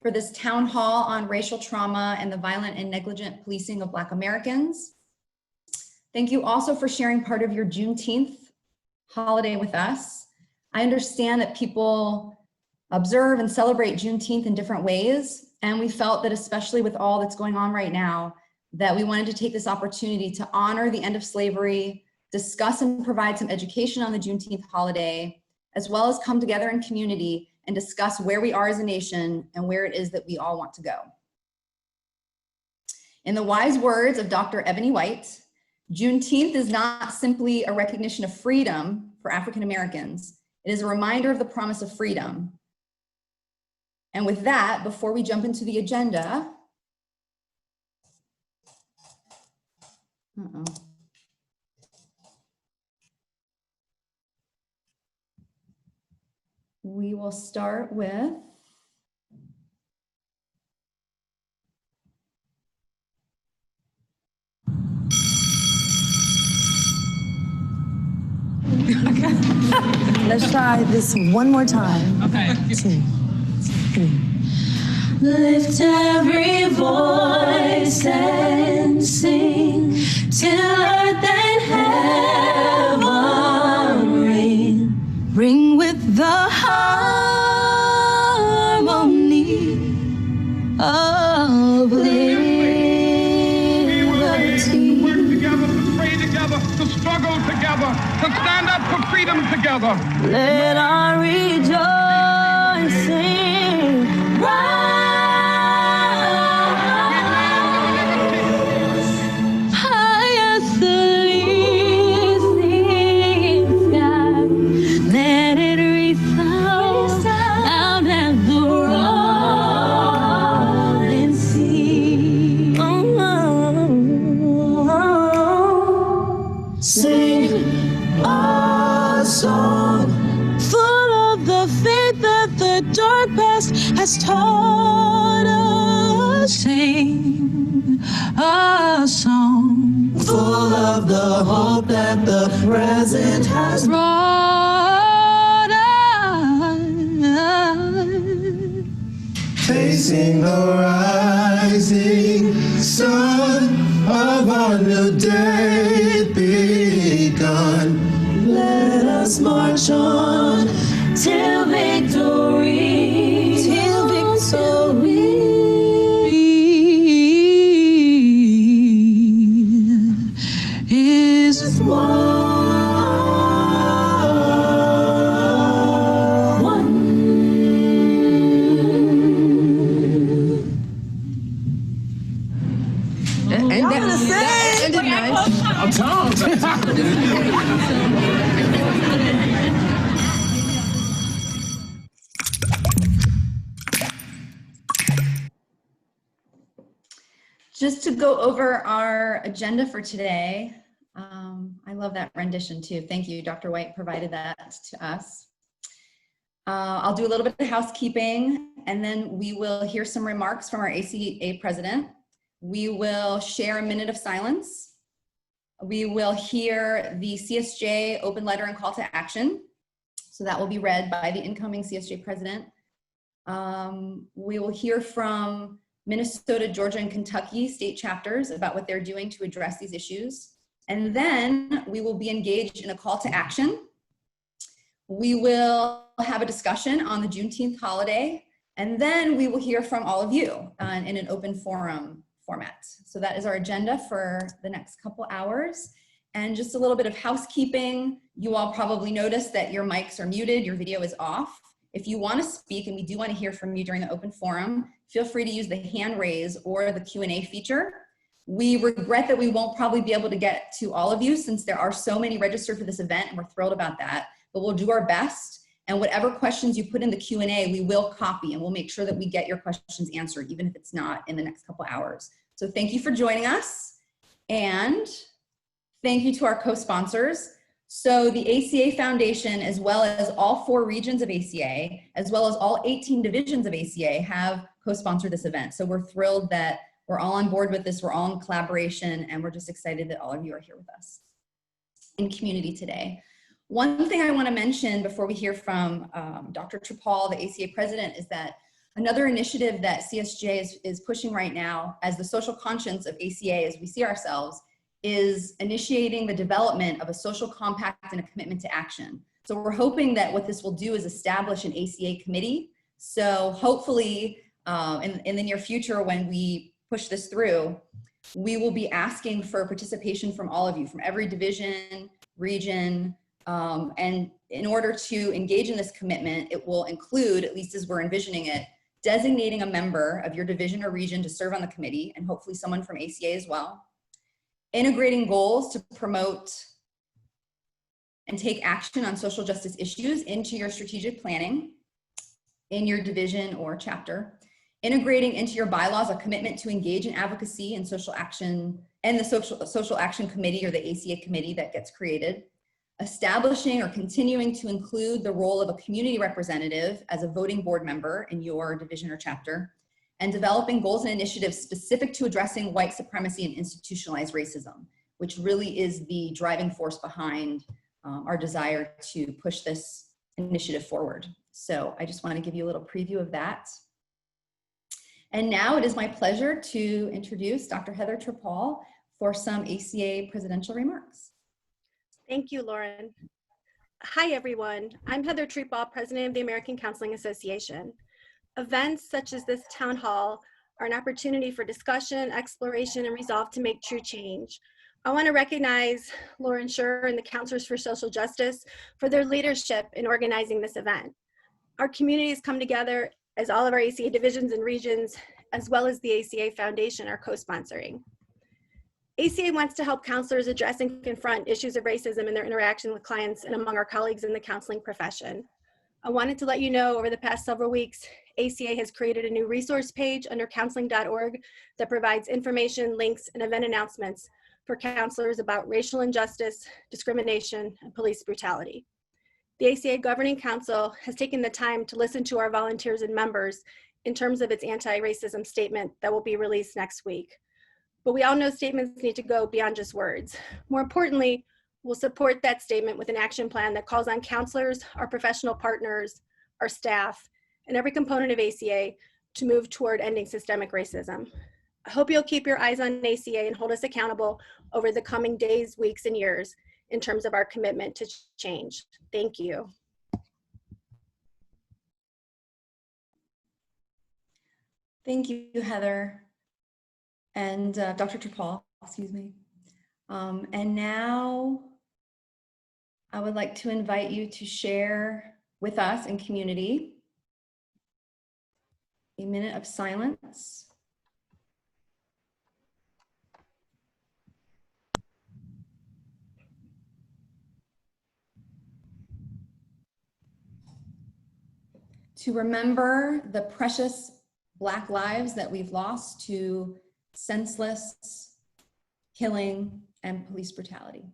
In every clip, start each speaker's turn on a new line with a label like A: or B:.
A: for this town hall on racial trauma and the violent and negligent policing of Black Americans. Thank you also for sharing part of your Juneteenth holiday with us. I understand that people observe and celebrate Juneteenth in different ways, and we felt that especially with all that's going on right now, that we wanted to take this opportunity to honor the end of slavery, discuss and provide some education on the Juneteenth holiday, as well as come together in community and discuss where we are as a nation and where it is that we all want to go. In the wise words of Dr. Ebony White, Juneteenth is not simply a recognition of freedom for African Americans. It is a reminder of the promise of freedom. And with that, before we jump into the agenda, we will start with
B: Let's try this one more time.
C: Okay.
B: 2, 3.
D: Lift every voice and sing till earth and heaven ring. Ring with the harmony of liberty.
C: Work together, to pray together, to struggle together, to stand up for freedom together.
D: Let our rejoicing rise. Has taught us, sing a song full of the hope that the present has brought us.
E: Facing the rising sun of our new day begun.
D: Let us march on till victory. So we is one.
B: And that ended nice.
C: I'm telling
A: Just to go over our agenda for today, I love that rendition too. Thank you, Dr. White provided that to us. I'll do a little bit of housekeeping, and then we will hear some remarks from our ACA president. We will share a minute of silence. We will hear the CSJ open letter and call to action. So that will be read by the incoming CSJ president. We will hear from Minnesota, Georgia, and Kentucky state chapters about what they're doing to address these issues. And then we will be engaged in a call to action. We will have a discussion on the Juneteenth holiday, and then we will hear from all of you in an open forum format. So that is our agenda for the next couple hours. And just a little bit of housekeeping. You all probably noticed that your mics are muted, your video is off. If you want to speak, and we do want to hear from you during the open forum, feel free to use the hand raise or the Q&A feature. We regret that we won't probably be able to get to all of you since there are so many registered for this event, and we're thrilled about that, but we'll do our best. And whatever questions you put in the Q&A, we will copy, and we'll make sure that we get your questions answered, even if it's not in the next couple hours. So thank you for joining us, and thank you to our co-sponsors. So the ACA Foundation, as well as all 4 regions of ACA, as well as all 18 divisions of ACA, have co-sponsored this event. So we're thrilled that we're all on board with this, we're all in collaboration, and we're just excited that all of you are here with us in community today. One thing I want to mention before we hear from Dr. Tripal, the ACA president, is that Another initiative that CSJ is pushing right now as the social conscience of ACA as we see ourselves is initiating the development of a social compact and a commitment to action. So we're hoping that what this will do is establish an ACA committee. So hopefully in the near future, when we push this through, we will be asking for participation from all of you, from every division, region, and in order to engage in this commitment, it will include, at least as we're envisioning it, designating a member of your division or region to serve on the committee, and hopefully someone from ACA as well. Integrating goals to promote and take action on social justice issues into your strategic planning in your division or chapter. Integrating into your bylaws a commitment to engage in advocacy and social action, and the social action committee or the ACA committee that gets created. Establishing or continuing to include the role of a community representative as a voting board member in your division or chapter, and developing goals and initiatives specific to addressing white supremacy and institutionalized racism, which really is the driving force behind our desire to push this initiative forward. So I just want to give you a little preview of that. And now it is my pleasure to introduce Dr. Heather Trepal for some ACA presidential remarks.
F: Thank you, Lauren. Hi, everyone. I'm Heather Trepal, President of the American Counseling Association. Events such as this town hall are an opportunity for discussion, exploration, and resolve to make true change. I want to recognize Lauren Scher and the Counselors for Social Justice for their leadership in organizing this event. Our communities come together as all of our ACA divisions and regions, as well as the ACA Foundation, are co-sponsoring. ACA wants to help counselors address and confront issues of racism in their interaction with clients and among our colleagues in the counseling profession. I wanted to let you know over the past several weeks, ACA has created a new resource page under counseling.org that provides information, links, and event announcements for counselors about racial injustice, discrimination, and police brutality. The ACA Governing Council has taken the time to listen to our volunteers and members in terms of its anti-racism statement that will be released next week. But we all know statements need to go beyond just words. More importantly, we'll support that statement with an action plan that calls on counselors, our professional partners, our staff, and every component of ACA to move toward ending systemic racism. I hope you'll keep your eyes on ACA and hold us accountable over the coming days, weeks, and years in terms of our commitment to change. Thank you.
A: Thank you, Heather. And Dr. Trepal, excuse me. And now I would like to invite you to share with us in community a minute of silence. To remember the precious Black lives that we've lost to senseless killing and police brutality.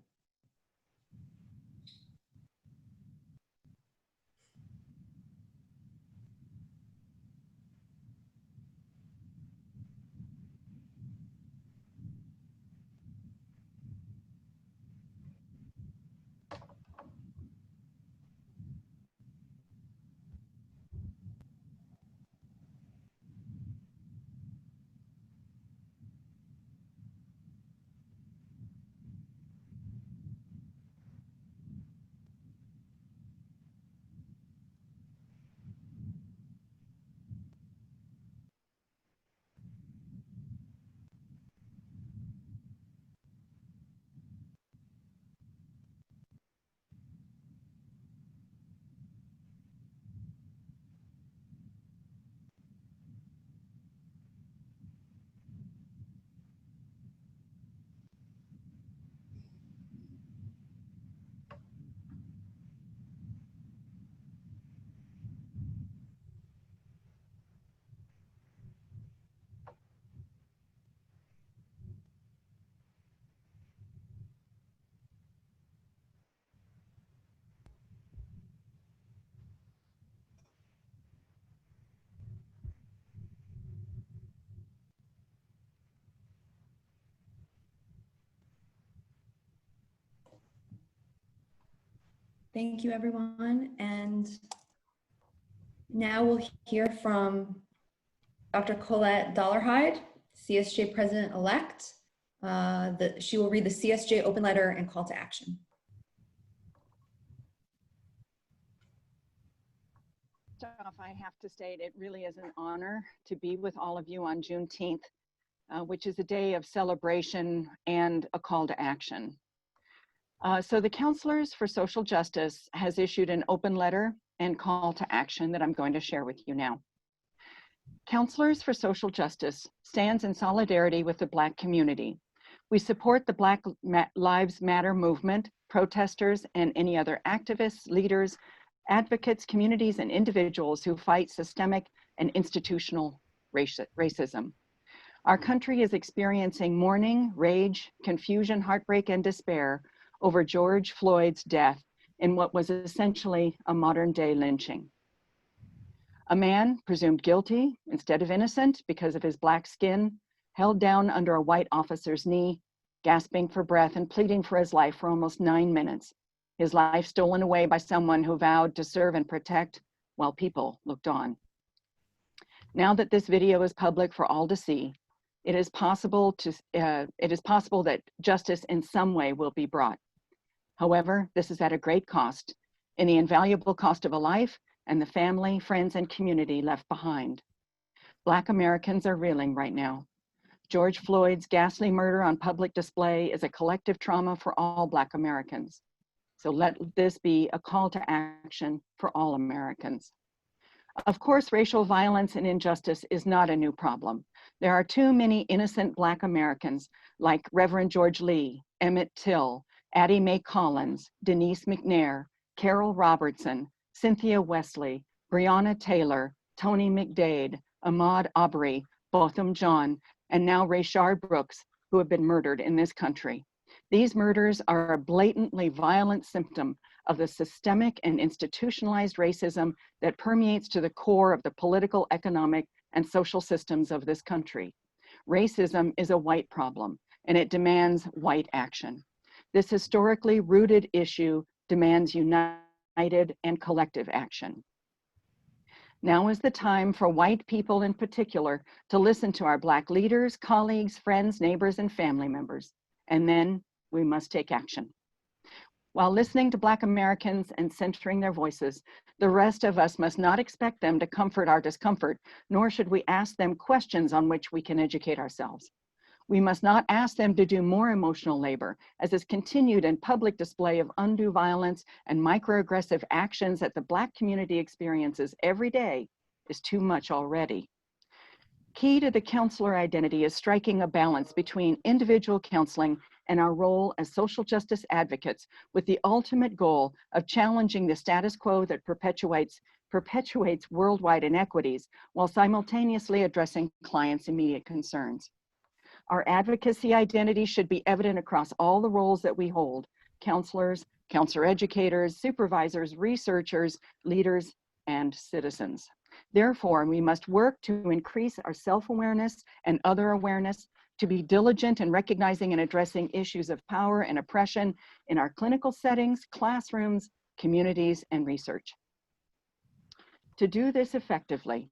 A: Thank you, everyone. And now we'll hear from Dr. Colette Dollarhide, CSJ President-elect. She will read the CSJ open letter and call to action.
G: Off, I have to state it really is an honor to be with all of you on Juneteenth, which is a day of celebration and a call to action. So the Counselors for Social Justice has issued an open letter and call to action that I'm going to share with you now. Counselors for Social Justice stands in solidarity with the Black community. We support the Black Lives Matter movement, protesters, and any other activists, leaders, advocates, communities, and individuals who fight systemic and institutional racism. Our country is experiencing mourning, rage, confusion, heartbreak, and despair over George Floyd's death in what was essentially a modern-day lynching. A man presumed guilty instead of innocent because of his Black skin, held down under a white officer's knee, gasping for breath and pleading for his life for almost 9 minutes. His life stolen away by someone who vowed to serve and protect while people looked on. Now that this video is public for all to see, it is possible that justice in some way will be brought. However, this is at a great cost, in the invaluable cost of a life and the family, friends, and community left behind. Black Americans are reeling right now. George Floyd's ghastly murder on public display is a collective trauma for all Black Americans. So let this be a call to action for all Americans. Of course, racial violence and injustice is not a new problem. There are too many innocent Black Americans like Reverend George Lee, Emmett Till, Addie Mae Collins, Denise McNair, Carol Robertson, Cynthia Wesley, Breonna Taylor, Tony McDade, Ahmaud Arbery, Botham Jean, and now Rayshard Brooks, who have been murdered in this country. These murders are a blatantly violent symptom of the systemic and institutionalized racism that permeates to the core of the political, economic, and social systems of this country. Racism is a white problem, and it demands white action. This historically rooted issue demands united and collective action. Now is the time for white people in particular to listen to our Black leaders, colleagues, friends, neighbors, and family members. And then we must take action. While listening to Black Americans and centering their voices, the rest of us must not expect them to comfort our discomfort, nor should we ask them questions on which we can educate ourselves. We must not ask them to do more emotional labor, as this continued and public display of undue violence and microaggressive actions that the Black community experiences every day is too much already. Key to the counselor identity is striking a balance between individual counseling and our role as social justice advocates, with the ultimate goal of challenging the status quo that perpetuates worldwide inequities while simultaneously addressing clients' immediate concerns. Our advocacy identity should be evident across all the roles that we hold: counselors, counselor educators, supervisors, researchers, leaders, and citizens. Therefore, we must work to increase our self-awareness and other awareness, to be diligent in recognizing and addressing issues of power and oppression in our clinical settings, classrooms, communities, and research. To do this effectively,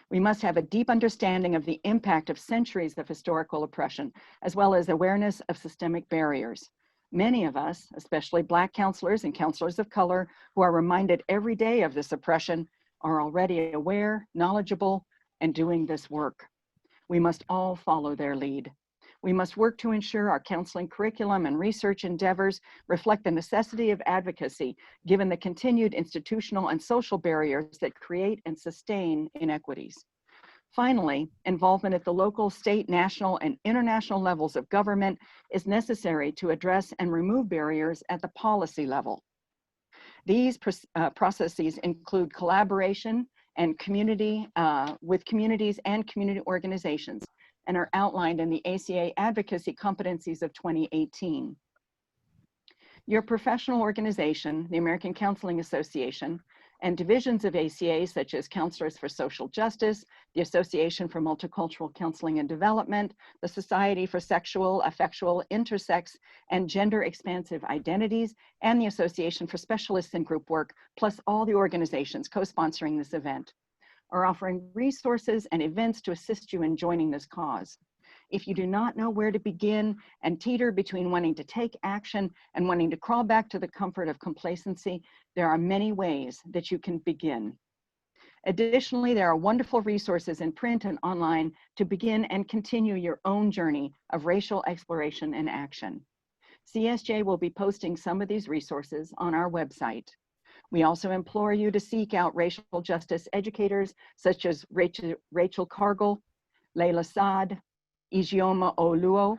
G: we must have a deep understanding of the impact of centuries of historical oppression, as well as awareness of systemic barriers. Many of us, especially Black counselors and counselors of color, who are reminded every day of this oppression, are already aware, knowledgeable, and doing this work. We must all follow their lead. We must work to ensure our counseling curriculum and research endeavors reflect the necessity of advocacy, given the continued institutional and social barriers that create and sustain inequities. Finally, involvement at the local, state, national, and international levels of government is necessary to address and remove barriers at the policy level. These processes include collaboration and with communities and community organizations, and are outlined in the ACA Advocacy Competencies of 2018. Your professional organization, the American Counseling Association, and divisions of ACA such as Counselors for Social Justice, the Association for Multicultural Counseling and Development, the Society for Sexual, Affectual, Intersex, and Gender Expansive Identities, and the Association for Specialists in Group Work, plus all the organizations co-sponsoring this event, are offering resources and events to assist you in joining this cause. If you do not know where to begin and teeter between wanting to take action and wanting to crawl back to the comfort of complacency, there are many ways that you can begin. Additionally, there are wonderful resources in print and online to begin and continue your own journey of racial exploration and action. CSJ will be posting some of these resources on our website. We also implore you to seek out racial justice educators such as Rachel Cargill, Layla Saad, Ijeoma Oluo,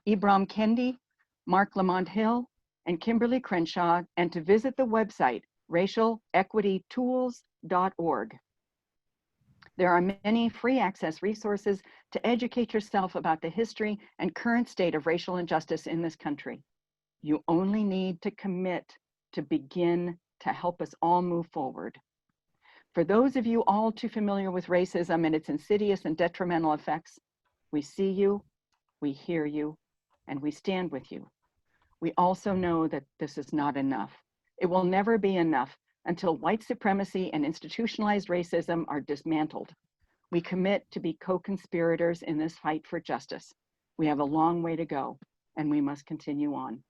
G: Ibram Kendi, Mark Lamont Hill, and Kimberly Crenshaw, and to visit the website racialequitytools.org. There are many free access resources to educate yourself about the history and current state of racial injustice in this country. You only need to commit to begin to help us all move forward. For those of you all too familiar with racism and its insidious and detrimental effects, we see you, we hear you, and we stand with you. We also know that this is not enough. It will never be enough until white supremacy and institutionalized racism are dismantled. We commit to be co-conspirators in this fight for justice. We have a long way to go, and we must continue on.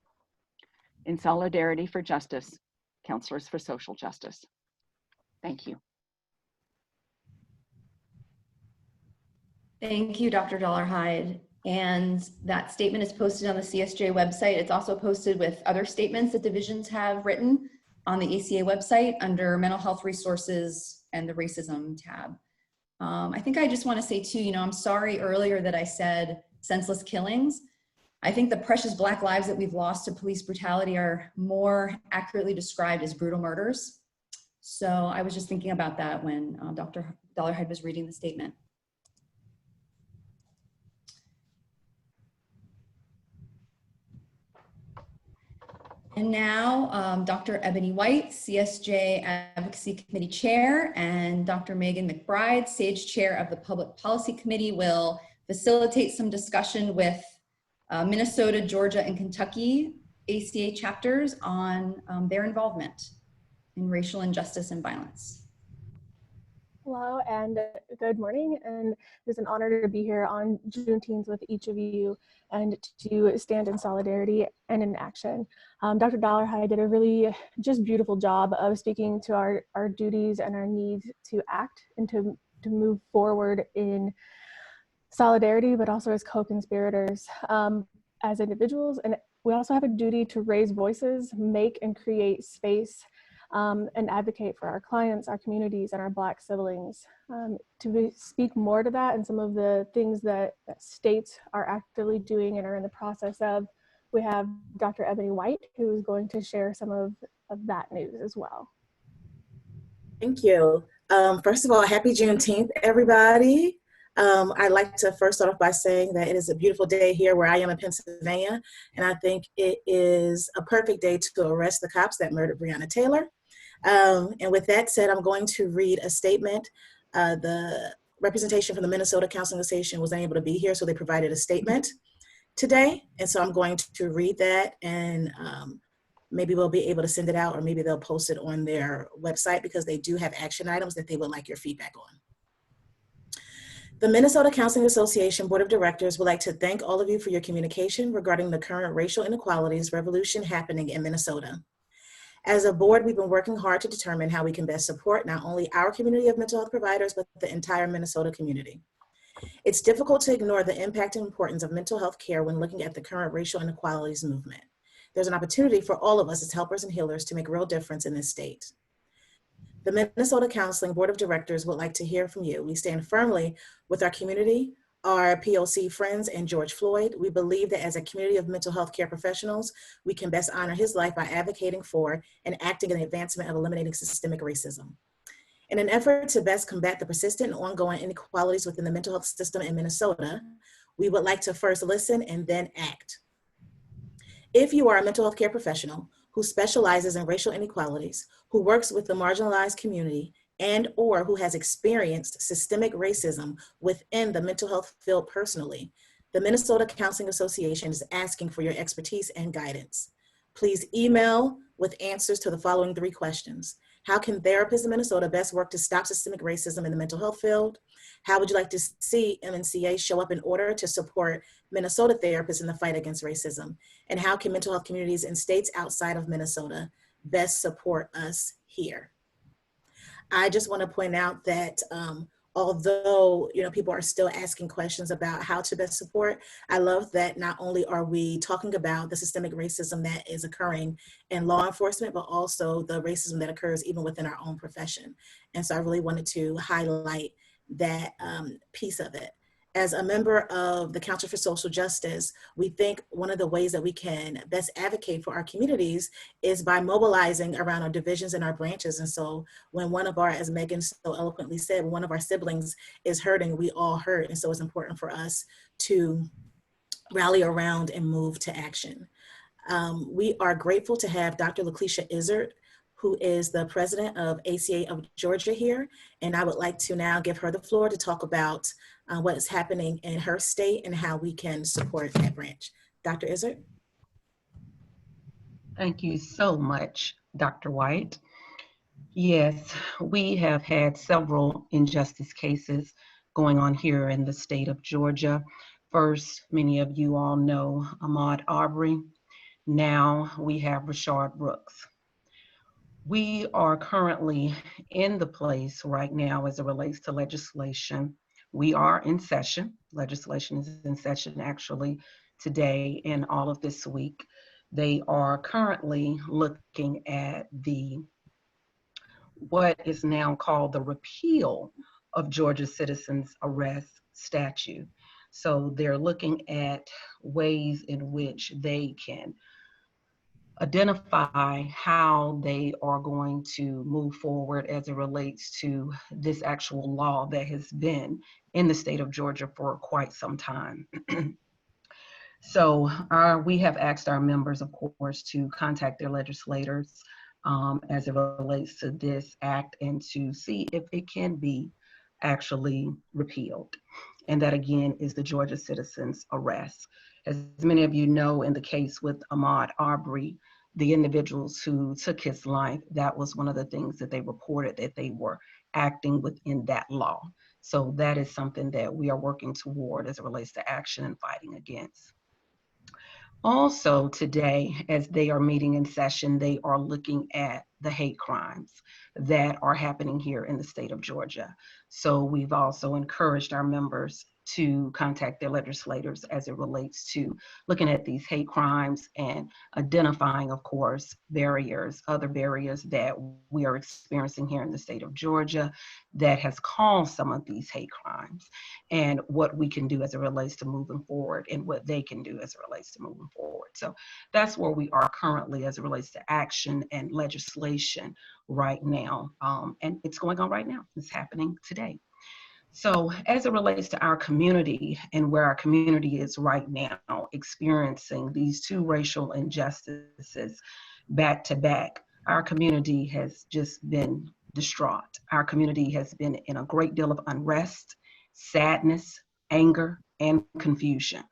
G: In solidarity for justice, Counselors for Social Justice. Thank you.
A: Thank you, Dr. Dollarhide. And that statement is posted on the CSJ website. It's also posted with other statements that divisions have written on the ACA website under mental health resources and the racism tab. I think I just want to say too, I'm sorry earlier that I said senseless killings. I think the precious Black lives that we've lost to police brutality are more accurately described as brutal murders. So I was just thinking about that when Dr. Dollarhide was reading the statement. And now Dr. Ebony White, CSJ Advocacy Committee Chair, and Dr. Megan McBride, SAGE Chair of the Public Policy Committee, will facilitate some discussion with Minnesota, Georgia, and Kentucky ACA chapters on their involvement in racial injustice and violence.
H: Hello and good morning, and it's an honor to be here on Juneteenth with each of you and to stand in solidarity and in action. Dr. Dollarhide did a really just beautiful job of speaking to our duties and our needs to act and to move forward in solidarity, but also as co-conspirators as individuals. And we also have a duty to raise voices, make and create space, and advocate for our clients, our communities, and our Black siblings. To speak more to that and some of the things that states are actively doing and are in the process of, we have Dr. Ebony White, who is going to share some of that news as well.
I: Thank you. First of all, happy Juneteenth, everybody. I'd like to first start off by saying that it is a beautiful day here where I am in Pennsylvania, and I think it is a perfect day to arrest the cops that murdered Breonna Taylor. And with that said, I'm going to read a statement. The representation from the Minnesota Counseling Association was unable to be here, so they provided a statement today. And so I'm going to read that, and maybe we'll be able to send it out, or maybe they'll post it on their website, because they do have action items that they would like your feedback on. The Minnesota Counseling Association Board of Directors would like to thank all of you for your communication regarding the current racial inequalities revolution happening in Minnesota. As a board, we've been working hard to determine how we can best support not only our community of mental health providers, but the entire Minnesota community. It's difficult to ignore the impact and importance of mental health care when looking at the current racial inequalities movement. There's an opportunity for all of us as helpers and healers to make a real difference in this state. The Minnesota Counseling Board of Directors would like to hear from you. We stand firmly with our community, our POC friends, and George Floyd. We believe that as a community of mental health care professionals, we can best honor his life by advocating for and acting in the advancement of eliminating systemic racism. In an effort to best combat the persistent and ongoing inequalities within the mental health system in Minnesota, we would like to first listen and then act. If you are a mental health care professional who specializes in racial inequalities, who works with the marginalized community, and or who has experienced systemic racism within the mental health field personally, the Minnesota Counseling Association is asking for your expertise and guidance. Please email with answers to the following 3 questions. How can therapists in Minnesota best work to stop systemic racism in the mental health field? How would you like to see MNCA show up in order to support Minnesota therapists in the fight against racism? And how can mental health communities in states outside of Minnesota best support us here? I just want to point out that although people are still asking questions about how to best support, I love that not only are we talking about the systemic racism that is occurring in law enforcement, but also the racism that occurs even within our own profession. And so I really wanted to highlight that piece of it. As a member of the Council for Social Justice, we think one of the ways that we can best advocate for our communities is by mobilizing around our divisions and our branches. And so when one of our, as Megan so eloquently said, when one of our siblings is hurting, we all hurt. And so it's important for us to rally around and move to action. We are grateful to have Dr. LaCleisha Izzard, who is the president of ACA of Georgia here. And I would like to now give her the floor to talk about what is happening in her state and how we can support that branch. Dr. Izzard.
J: Thank you so much, Dr. White. Yes, we have had several injustice cases going on here in the state of Georgia. First, many of you all know Ahmaud Arbery. Now we have Rayshard Brooks. We are currently in the place right now as it relates to legislation. We are in session. Legislation is in session actually today and all of this week. They are currently looking at what is now called the repeal of Georgia Citizens Arrest Statute. So they're looking at ways in which they can identify how they are going to move forward as it relates to this actual law that has been in the state of Georgia for quite some time. So we have asked our members, of course, to contact their legislators as it relates to this act and to see if it can be actually repealed. And that again is the Georgia Citizens Arrest. As many of you know, in the case with Ahmaud Arbery, the individuals who took his life, that was one of the things that they reported, that they were acting within that law. So that is something that we are working toward as it relates to action and fighting against. Also today, as they are meeting in session, they are looking at the hate crimes that are happening here in the state of Georgia. So we've also encouraged our members to contact their legislators as it relates to looking at these hate crimes and identifying, of course, other barriers that we are experiencing here in the state of Georgia that has caused some of these hate crimes, and what we can do as it relates to moving forward and what they can do as it relates to moving forward. So that's where we are currently as it relates to action and legislation right now. And it's going on right now. It's happening today. So as it relates to our community and where our community is right now, experiencing these two racial injustices back to back, our community has just been distraught. Our community has been in a great deal of unrest, sadness, anger, and confusion.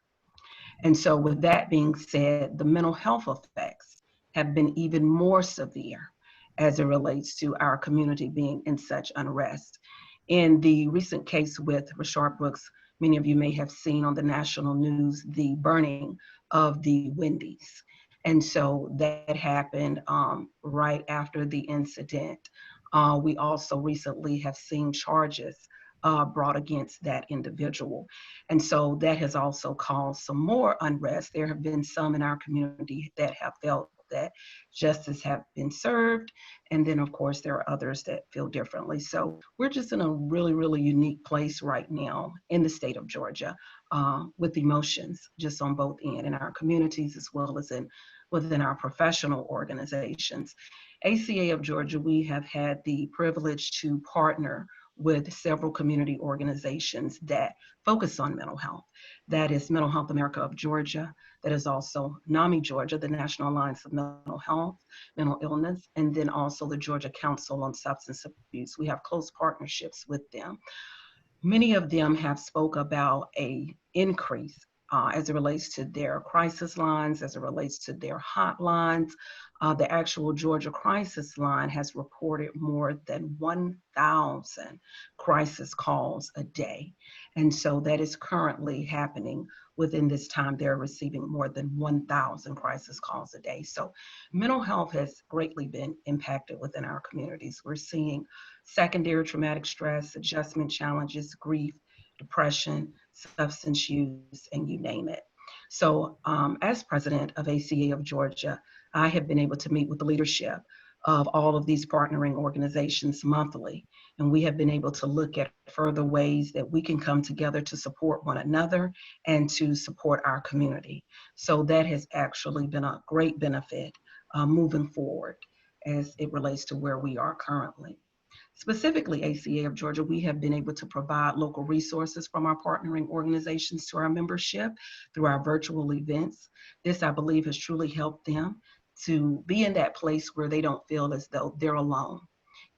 J: And so with that being said, the mental health effects have been even more severe as it relates to our community being in such unrest. In the recent case with Rayshard Brooks, many of you may have seen on the national news the burning of the Wendy's. And so that happened right after the incident. We also recently have seen charges brought against that individual. And so that has also caused some more unrest. There have been some in our community that have felt that justice have been served. And then of course, there are others that feel differently. So we're just in a really, really unique place right now in the state of Georgia with emotions just on both ends in our communities as well as within our professional organizations. ACA of Georgia, we have had the privilege to partner with several community organizations that focus on mental health. That is Mental Health America of Georgia. That is also NAMI Georgia, the National Alliance of Mental Health, Mental Illness, and then also the Georgia Council on Substance Abuse. We have close partnerships with them. Many of them have spoke about an increase as it relates to their crisis lines, as it relates to their hotlines. The actual Georgia Crisis Line has reported more than 1,000 crisis calls a day. And so that is currently happening within this time. They're receiving more than 1,000 crisis calls a day. So mental health has greatly been impacted within our communities. We're seeing secondary traumatic stress, adjustment challenges, grief, depression, substance use, and you name it. So as president of ACA of Georgia, I have been able to meet with the leadership of all of these partnering organizations monthly. And we have been able to look at further ways that we can come together to support one another and to support our community. So that has actually been a great benefit moving forward as it relates to where we are currently. Specifically, ACA of Georgia, we have been able to provide local resources from our partnering organizations to our membership through our virtual events. This, I believe, has truly helped them to be in that place where they don't feel as though they're alone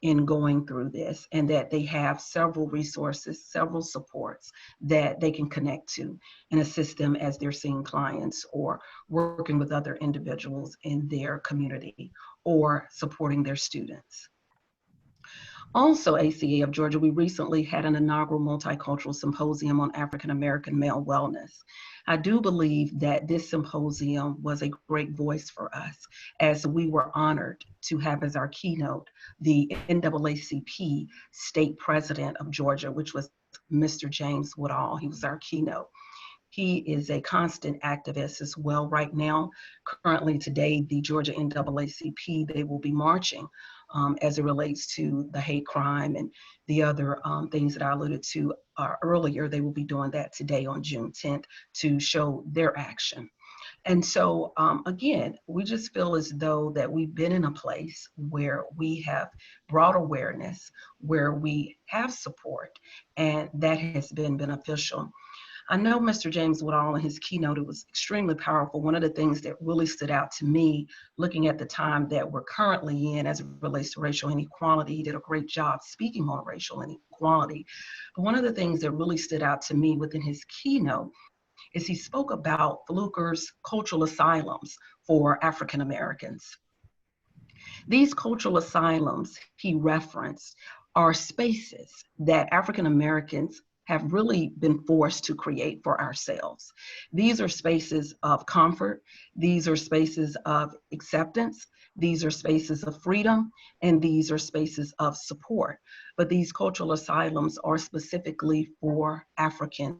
J: in going through this, and that they have several resources, several supports that they can connect to and assist them as they're seeing clients or working with other individuals in their community or supporting their students. Also, ACA of Georgia, we recently had an inaugural multicultural symposium on African American male wellness. I do believe that this symposium was a great voice for us, as we were honored to have as our keynote the NAACP state president of Georgia, which was Mr. James Woodall. He was our keynote. He is a constant activist as well right now. Currently today, the Georgia NAACP, they will be marching as it relates to the hate crime and the other things that I alluded to earlier. They will be doing that today on June 10th to show their action. And so, again, we just feel as though that we've been in a place where we have brought awareness, where we have support, and that has been beneficial. I know Mr. James Woodall in his keynote, it was extremely powerful. One of the things that really stood out to me, looking at the time that we're currently in as it relates to racial inequality, he did a great job speaking on racial inequality. But one of the things that really stood out to me within his keynote is he spoke about Flukers cultural asylums for African Americans. These cultural asylums he referenced are spaces that African Americans have really been forced to create for ourselves. These are spaces of comfort. These are spaces of acceptance. These are spaces of freedom, and these are spaces of support. But these cultural asylums are specifically for African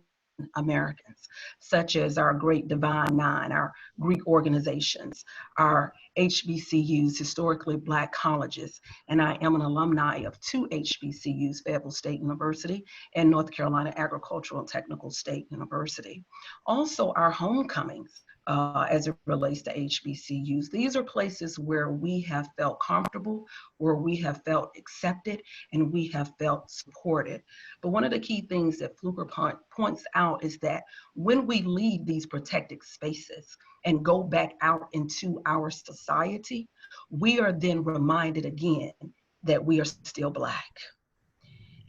J: Americans, such as our Great Divine Nine, our Greek organizations, our HBCUs, historically Black colleges, and I am an alumni of 2 HBCUs, Fayetteville State University and North Carolina Agricultural and Technical State University. Also, our homecomings, as it relates to HBCUs. These are places where we have felt comfortable, where we have felt accepted, and we have felt supported. But one of the key things that Fluker points out is that when we leave these protected spaces and go back out into our society, we are then reminded again that we are still Black.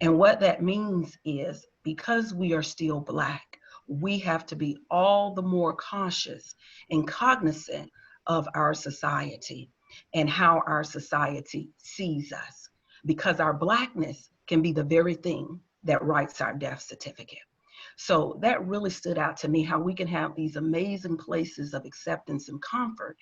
J: And what that means is, because we are still Black, we have to be all the more cautious and cognizant of our society and how our society sees us, because our Blackness can be the very thing that writes our death certificate. So that really stood out to me, how we can have these amazing places of acceptance and comfort,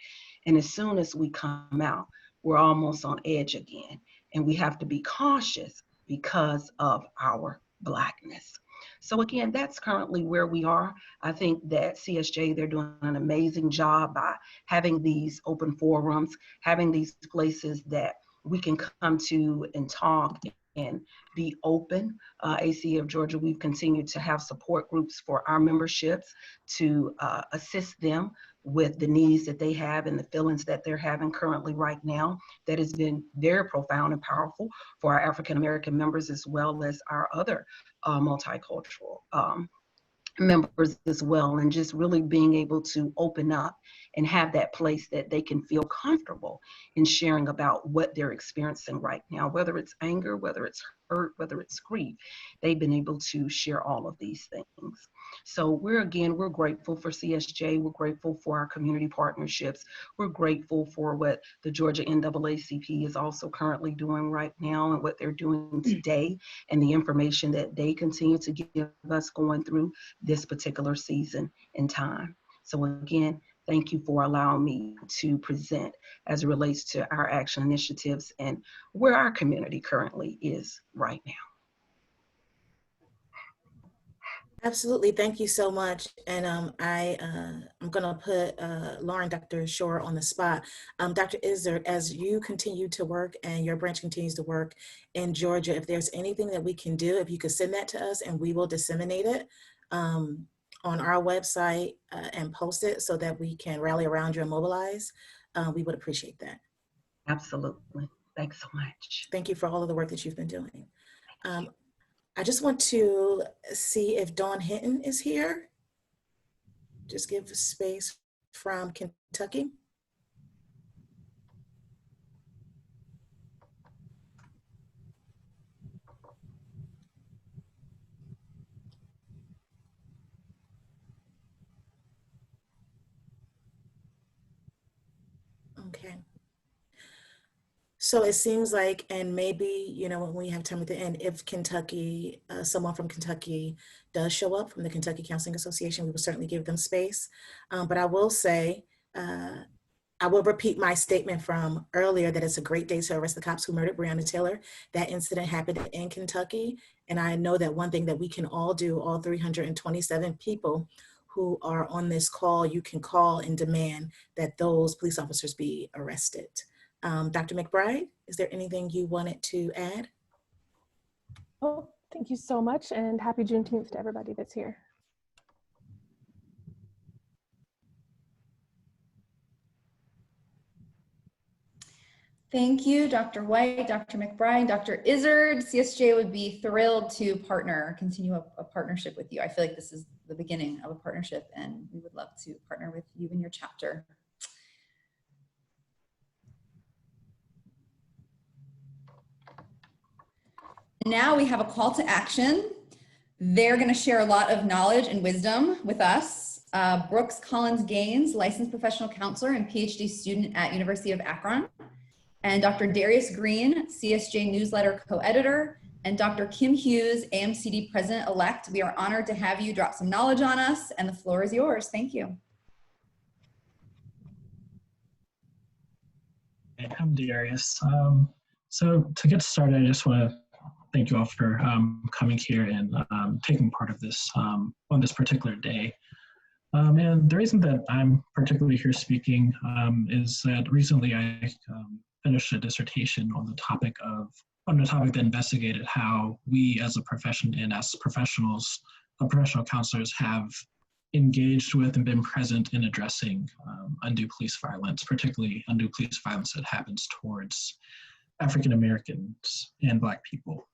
J: and as soon as we come out, we're almost on edge again, and we have to be cautious because of our Blackness. So again, that's currently where we are. I think that CSJ, they're doing an amazing job by having these open forums, having these places that we can come to and talk and be open. ACA of Georgia, we've continued to have support groups for our memberships to assist them with the needs that they have and the feelings that they're having currently right now. That has been very profound and powerful for our African American members, as well as our other multicultural members as well, and just really being able to open up and have that place that they can feel comfortable in sharing about what they're experiencing right now, whether it's anger, whether it's hurt, whether it's grief. They've been able to share all of these things. So we're grateful for CSJ. We're grateful for our community partnerships. We're grateful for what the Georgia NAACP is also currently doing right now and what they're doing today and the information that they continue to give us going through this particular season and time. So again, thank you for allowing me to present as it relates to our action initiatives and where our community currently is right now.
I: Absolutely, thank you so much. And I'm gonna put Lauren, Dr. Shore on the spot. Dr. Izzard, as you continue to work and your branch continues to work in Georgia, if there's anything that we can do, if you could send that to us and we will disseminate it on our website and post it so that we can rally around you and mobilize, we would appreciate that.
J: Absolutely, thanks so much.
I: Thank you for all of the work that you've been doing. I just want to see if Dawn Hinton is here. Just give space from Kentucky. Okay. So it seems like, and maybe, you know, when we have time at the end, if Kentucky, someone from Kentucky does show up from the Kentucky Counseling Association, we will certainly give them space. But I will say, I will repeat my statement from earlier that it's a great day to arrest the cops who murdered Breonna Taylor. That incident happened in Kentucky. And I know that one thing that we can all do, all 327 people who are on this call, you can call and demand that those police officers be arrested. Dr. McBride, is there anything you wanted to add?
H: Oh, thank you so much, and happy Juneteenth to everybody that's here.
A: Thank you, Dr. White, Dr. McBride, Dr. Izzard. CSJ would be thrilled to continue a partnership with you. I feel like this is the beginning of a partnership, and we would love to partner with you in your chapter. Now we have a call to action. They're going to share a lot of knowledge and wisdom with us. Brooks Collins Gaines, licensed professional counselor and PhD student at University of Akron. And Dr. Darius Green, CSJ newsletter co-editor. And Dr. Kim Hughes, AMCD president-elect. We are honored to have you drop some knowledge on us, and the floor is yours. Thank you.
K: I'm Darius. So to get started, I just want to thank you all for coming here and taking part of this on this particular day. And the reason that I'm particularly here speaking is that recently I finished a dissertation on the topic that investigated how we as a profession and as professionals, professional counselors, have engaged with and been present in addressing undue police violence, particularly undue police violence that happens towards African Americans and Black people.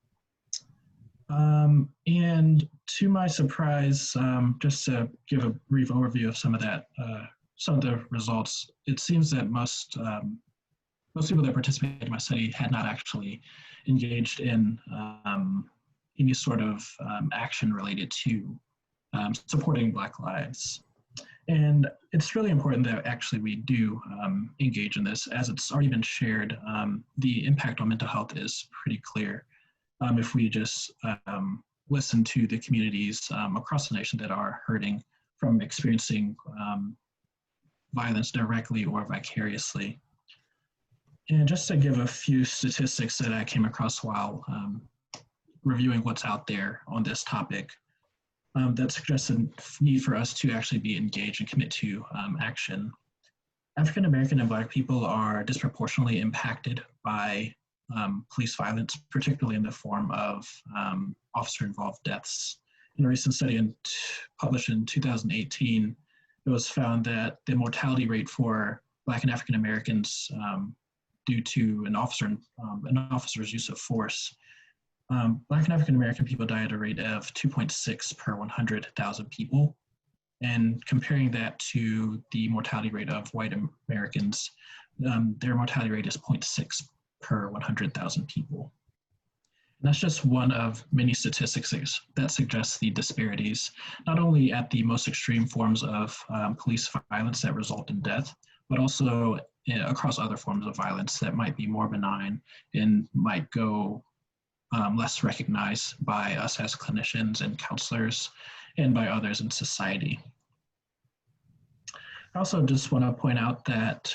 K: And to my surprise, just to give a brief overview of some of the results, it seems that most people that participated in my study had not actually engaged in any sort of action related to supporting Black lives. And it's really important that actually we do engage in this. As it's already been shared, the impact on mental health is pretty clear. If we just listen to the communities across the nation that are hurting from experiencing violence directly or vicariously. And just to give a few statistics that I came across while reviewing what's out there on this topic, that suggests a need for us to actually be engaged and commit to action. African American and Black people are disproportionately impacted by police violence, particularly in the form of officer-involved deaths. In a recent study published in 2018, it was found that the mortality rate for Black and African Americans due to an officer's use of force, Black and African American people die at a rate of 2.6 per 100,000 people. And comparing that to the mortality rate of white Americans, their mortality rate is 0.6 per 100,000 people. And that's just one of many statistics that suggest the disparities, not only at the most extreme forms of police violence that result in death, but also across other forms of violence that might be more benign and might go less recognized by us as clinicians and counselors and by others in society. I also just want to point out that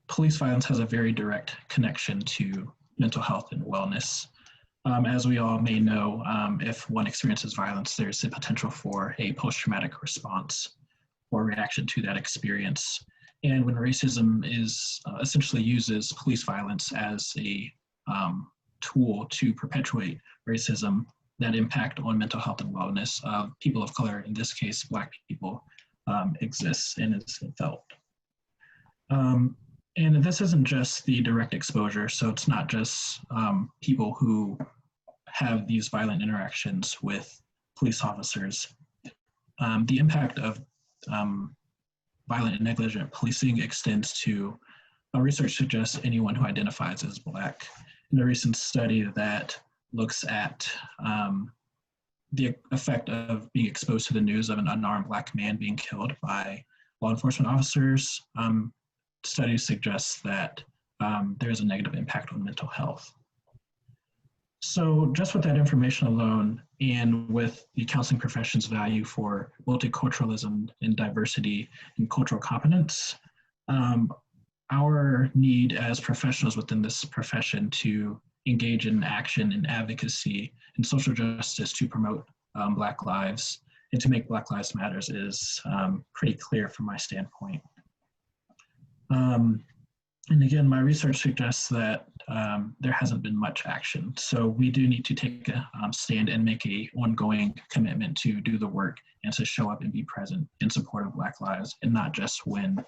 K: police violence has a very direct connection to mental health and wellness. As we all may know, if one experiences violence, there's the potential for a post-traumatic response or reaction to that experience. And when racism is essentially uses police violence as a tool to perpetuate racism, that impact on mental health and wellness of people of color, in this case, Black people, exists and is felt. And this isn't just the direct exposure, so it's not just people who have these violent interactions with police officers. The impact of violent and negligent policing extends to, research suggests, anyone who identifies as Black. In a recent study that looks at the effect of being exposed to the news of an unarmed Black man being killed by law enforcement officers, studies suggest that there is a negative impact on mental health. So just with that information alone, and with the counseling profession's value for multiculturalism and diversity and cultural competence, our need as professionals within this profession to engage in action and advocacy and social justice to promote Black lives and to make Black Lives Matter is pretty clear from my standpoint. And again, my research suggests that there hasn't been much action. So we do need to take a stand and make an ongoing commitment to do the work and to show up and be present in support of Black lives, and not just when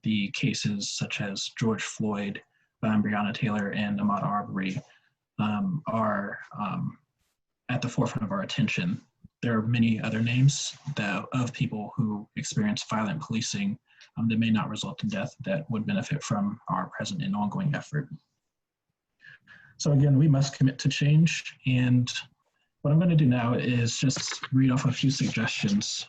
K: the cases such as George Floyd, Breonna Taylor, and Ahmaud Arbery are at the forefront of our attention. There are many other names of people who experience violent policing that may not result in death that would benefit from our present and ongoing effort. So again, we must commit to change. And what I'm going to do now is just read off a few suggestions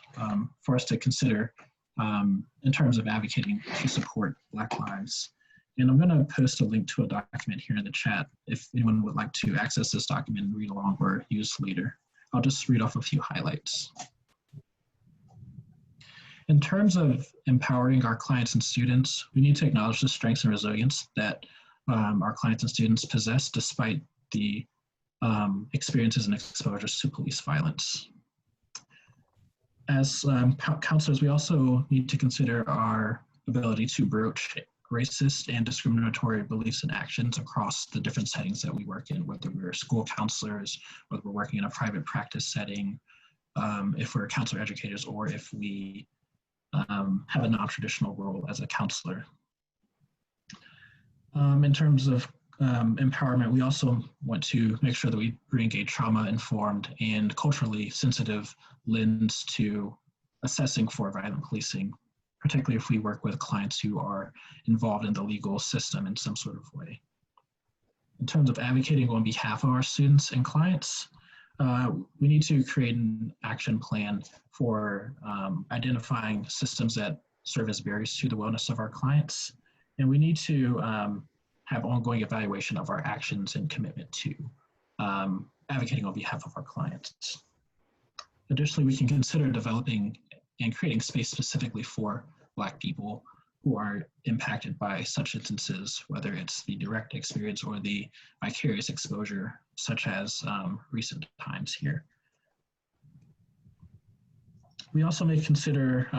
K: for us to consider in terms of advocating to support Black lives. And I'm going to post a link to a document here in the chat if anyone would like to access this document and read along or use later. I'll just read off a few highlights. In terms of empowering our clients and students, we need to acknowledge the strengths and resilience that our clients and students possess despite the experiences and exposures to police violence. As counselors, we also need to consider our ability to broach racist and discriminatory beliefs and actions across the different settings that we work in, whether we're school counselors, whether we're working in a private practice setting, if we're counselor educators, or if we have a non-traditional role as a counselor. In terms of empowerment, we also want to make sure that we bring a trauma-informed and culturally sensitive lens to assessing for violent policing, particularly if we work with clients who are involved in the legal system in some sort of way. In terms of advocating on behalf of our students and clients, we need to create an action plan for identifying systems that serve as barriers to the wellness of our clients. And we need to have ongoing evaluation of our actions and commitment to advocating on behalf of our clients. Additionally, we can consider developing and creating space specifically for Black people who are impacted by such instances, whether it's the direct experience or the vicarious exposure, such as recent times here. We also may consider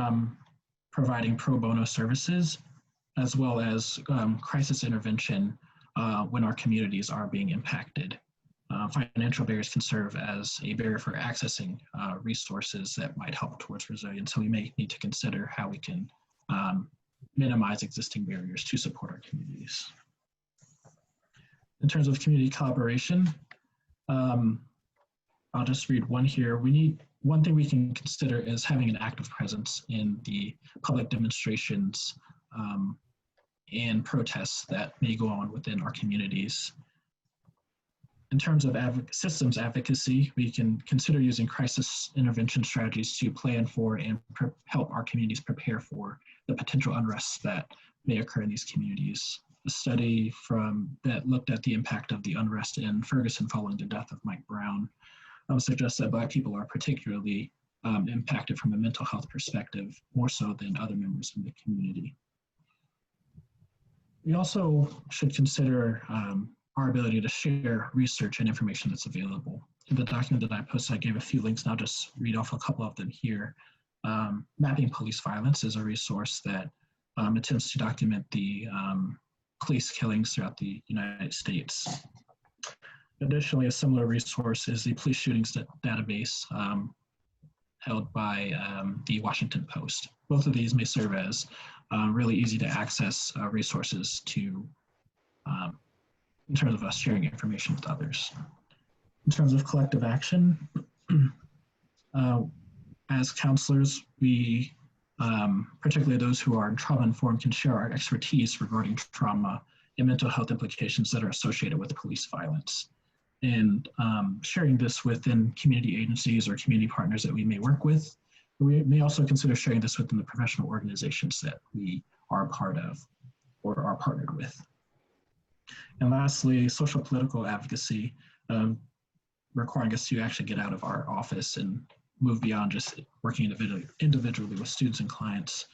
K: providing pro bono services, as well as crisis intervention when our communities are being impacted. Financial barriers can serve as a barrier for accessing resources that might help towards resilience. So we may need to consider how we can minimize existing barriers to support our communities. In terms of community collaboration, I'll just read one here. One thing we can consider is having an active presence in the public demonstrations and protests that may go on within our communities. In terms of systems advocacy, we can consider using crisis intervention strategies to plan for and help our communities prepare for the potential unrest that may occur in these communities. A study that looked at the impact of the unrest in Ferguson following the death of Mike Brown suggests that Black people are particularly impacted from a mental health perspective, more so than other members of the community. We also should consider our ability to share research and information that's available. In the document that I posted, I gave a few links, and I'll just read off a couple of them here. Mapping Police Violence is a resource that attempts to document the police killings throughout the United States. Additionally, a similar resource is the Police Shootings Database held by the Washington Post. Both of these may serve as really easy to access resources to in terms of us sharing information with others. In terms of collective action, as counselors, we, particularly those who are trauma-informed, can share our expertise regarding trauma and mental health implications that are associated with police violence. And sharing this within community agencies or community partners that we may work with. We may also consider sharing this within the professional organizations that we are a part of or are partnered with. And lastly, social political advocacy, requiring us to actually get out of our office and move beyond just working individually with students and clients.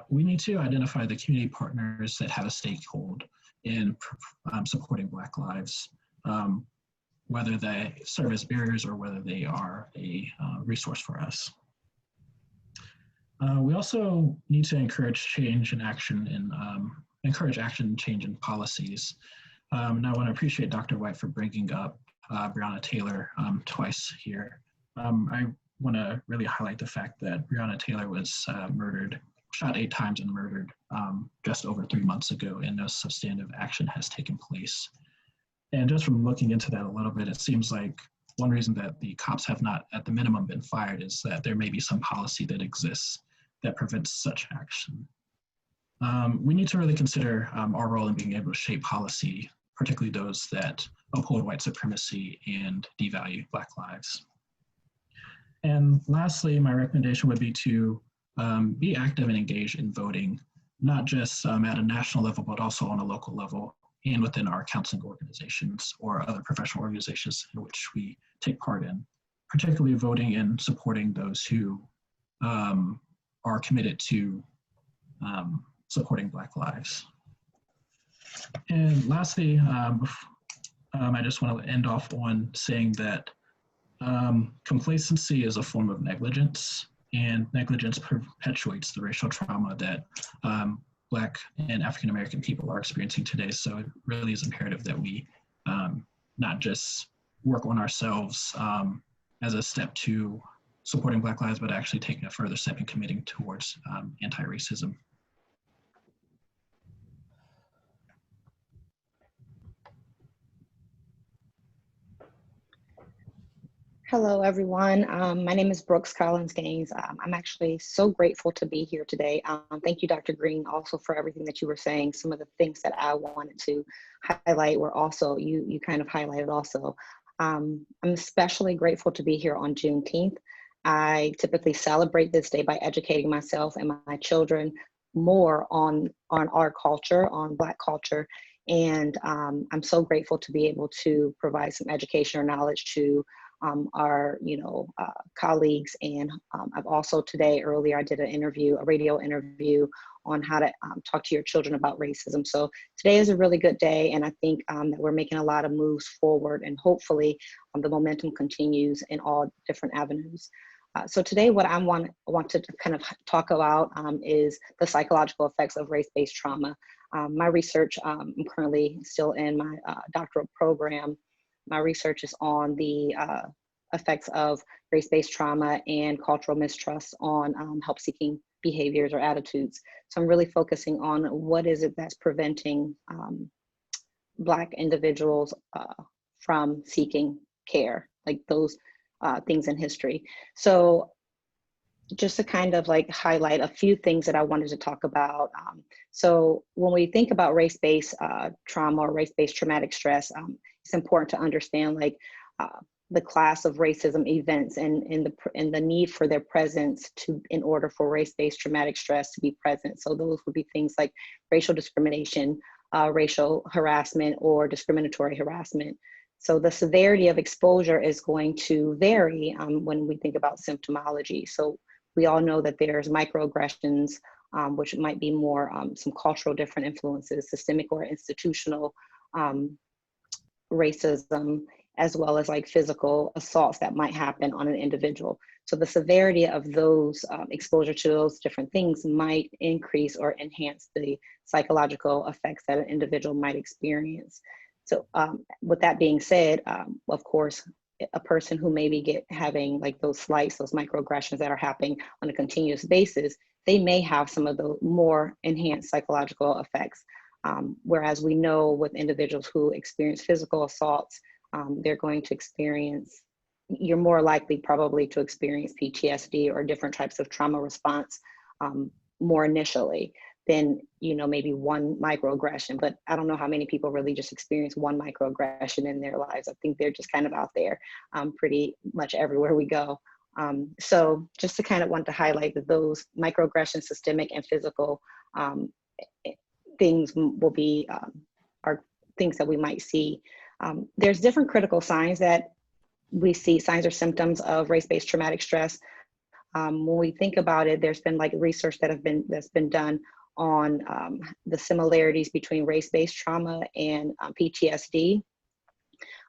K: We need to identify the community partners that have a stakehold in supporting Black lives, whether they serve as barriers or whether they are a resource for us. We also need to encourage change and action and encourage action and change in policies. And I want to appreciate Dr. White for bringing up Breonna Taylor twice here. I want to really highlight the fact that Breonna Taylor was shot 8 times and murdered just over 3 months ago, and no substantive action has taken place. And just from looking into that a little bit, it seems like one reason that the cops have not, at the minimum, been fired is that there may be some policy that exists that prevents such action. We need to really consider our role in being able to shape policy, particularly those that uphold white supremacy and devalue Black lives. And lastly, my recommendation would be to be active and engaged in voting, not just at a national level, but also on a local level and within our counseling organizations or other professional organizations in which we take part in, particularly voting and supporting those who are committed to supporting Black lives. And lastly, I just want to end off on saying that complacency is a form of negligence, and negligence perpetuates the racial trauma that Black and African-American people are experiencing today. So it really is imperative that we not just work on ourselves as a step to supporting Black lives, but actually taking a further step in committing towards anti-racism.
L: Hello, everyone. My name is Brooks Collins Gaines. I'm actually so grateful to be here today. Thank you, Dr. Green, also for everything that you were saying. Some of the things that I wanted to highlight were also, you kind of highlighted also. I'm especially grateful to be here on Juneteenth. I typically celebrate this day by educating myself and my children more on our culture, on Black culture. And I'm so grateful to be able to provide some education or knowledge to our colleagues. And I've also earlier I did a radio interview on how to talk to your children about racism. So today is a really good day, and I think that we're making a lot of moves forward, and hopefully the momentum continues in all different avenues. So today what I want to kind of talk about is the psychological effects of race-based trauma. My research, I'm currently still in my doctoral program. My research is on the effects of race-based trauma and cultural mistrust on help-seeking behaviors or attitudes. So I'm really focusing on what is it that's preventing Black individuals from seeking care, like those things in history. So just to kind of like highlight a few things that I wanted to talk about. So when we think about race-based trauma or race-based traumatic stress, it's important to understand like the class of racism events and the need for their presence in order for race-based traumatic stress to be present. So those would be things like racial discrimination, racial harassment, or discriminatory harassment. So the severity of exposure is going to vary when we think about symptomology. So we all know that there's microaggressions, which might be more some cultural different influences, systemic or institutional racism, as well as like physical assaults that might happen on an individual. So the severity of those exposure to those different things might increase or enhance the psychological effects that an individual might experience. So with that being said, of course, a person who maybe having like those slights, those microaggressions that are happening on a continuous basis, they may have some of the more enhanced psychological effects. Whereas we know with individuals who experience physical assaults, they're going to experience, you're more likely probably to experience PTSD or different types of trauma response more initially than, you know, maybe one microaggression. But I don't know how many people really just experience one microaggression in their lives. I think they're just kind of out there pretty much everywhere we go. So just to kind of want to highlight that those microaggressions, systemic and physical things will be, are things that we might see. There's different critical signs that we see, signs or symptoms of race-based traumatic stress. When we think about it, there's been like research that's been done on the similarities between race-based trauma and PTSD.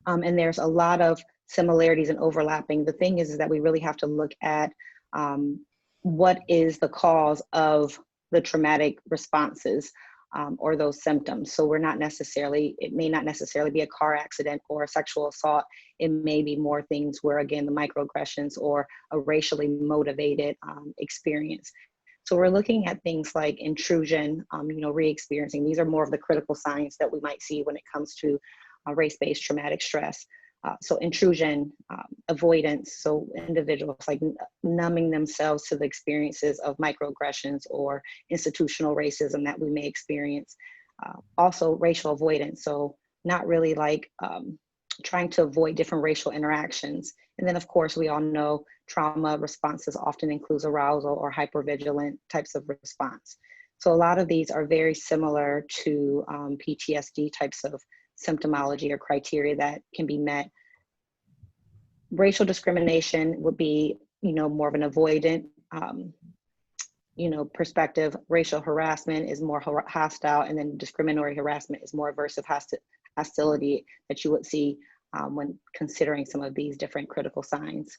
L: And there's a lot of similarities and overlapping. The thing is that we really have to look at what is the cause of the traumatic responses or those symptoms. So we're not necessarily, it may not necessarily be a car accident or a sexual assault. It may be more things where, again, the microaggressions or a racially motivated experience. So we're looking at things like intrusion, you know, re-experiencing. These are more of the critical signs that we might see when it comes to race-based traumatic stress. So intrusion, avoidance, so individuals like numbing themselves to the experiences of microaggressions or institutional racism that we may experience. Also racial avoidance, so not really like trying to avoid different racial interactions. And then of course, we all know trauma responses often includes arousal or hypervigilant types of response. So a lot of these are very similar to PTSD types of symptomology or criteria that can be met. Racial discrimination would be, you know, more of an avoidant, you know, perspective. Racial harassment is more hostile, and then discriminatory harassment is more aversive hostility that you would see when considering some of these different critical signs.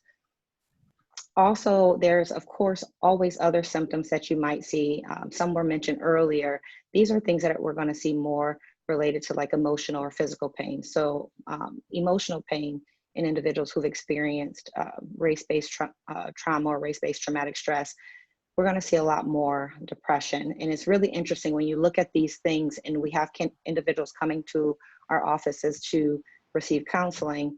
L: Also, there's, of course, always other symptoms that you might see. Some were mentioned earlier. These are things that we're going to see more related to like emotional or physical pain. So emotional pain in individuals who've experienced race-based trauma or race-based traumatic stress, we're going to see a lot more depression. And it's really interesting when you look at these things, and we have individuals coming to our offices to receive counseling.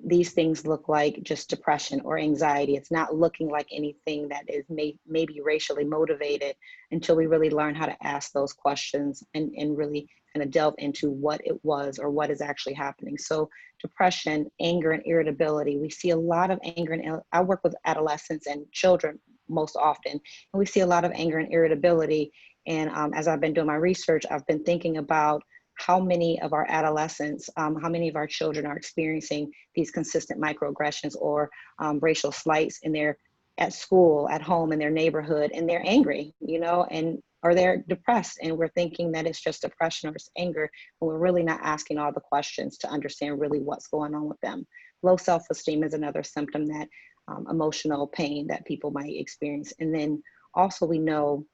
L: These things look like just depression or anxiety. It's not looking like anything that is maybe racially motivated until we really learn how to ask those questions and really kind of delve into what it was or what is actually happening. So depression, anger, and irritability. We see a lot of anger, and I work with adolescents and children most often, and we see a lot of anger and irritability. And as I've been doing my research, I've been thinking about how many of our adolescents, how many of our children are experiencing these consistent microaggressions or racial slights at school, at home, in their neighborhood, and they're angry, you know, or they're depressed, and we're thinking that it's just depression or it's anger, and we're really not asking all the questions to understand really what's going on with them. Low self-esteem is another symptom that emotional pain that people might experience. And then also we know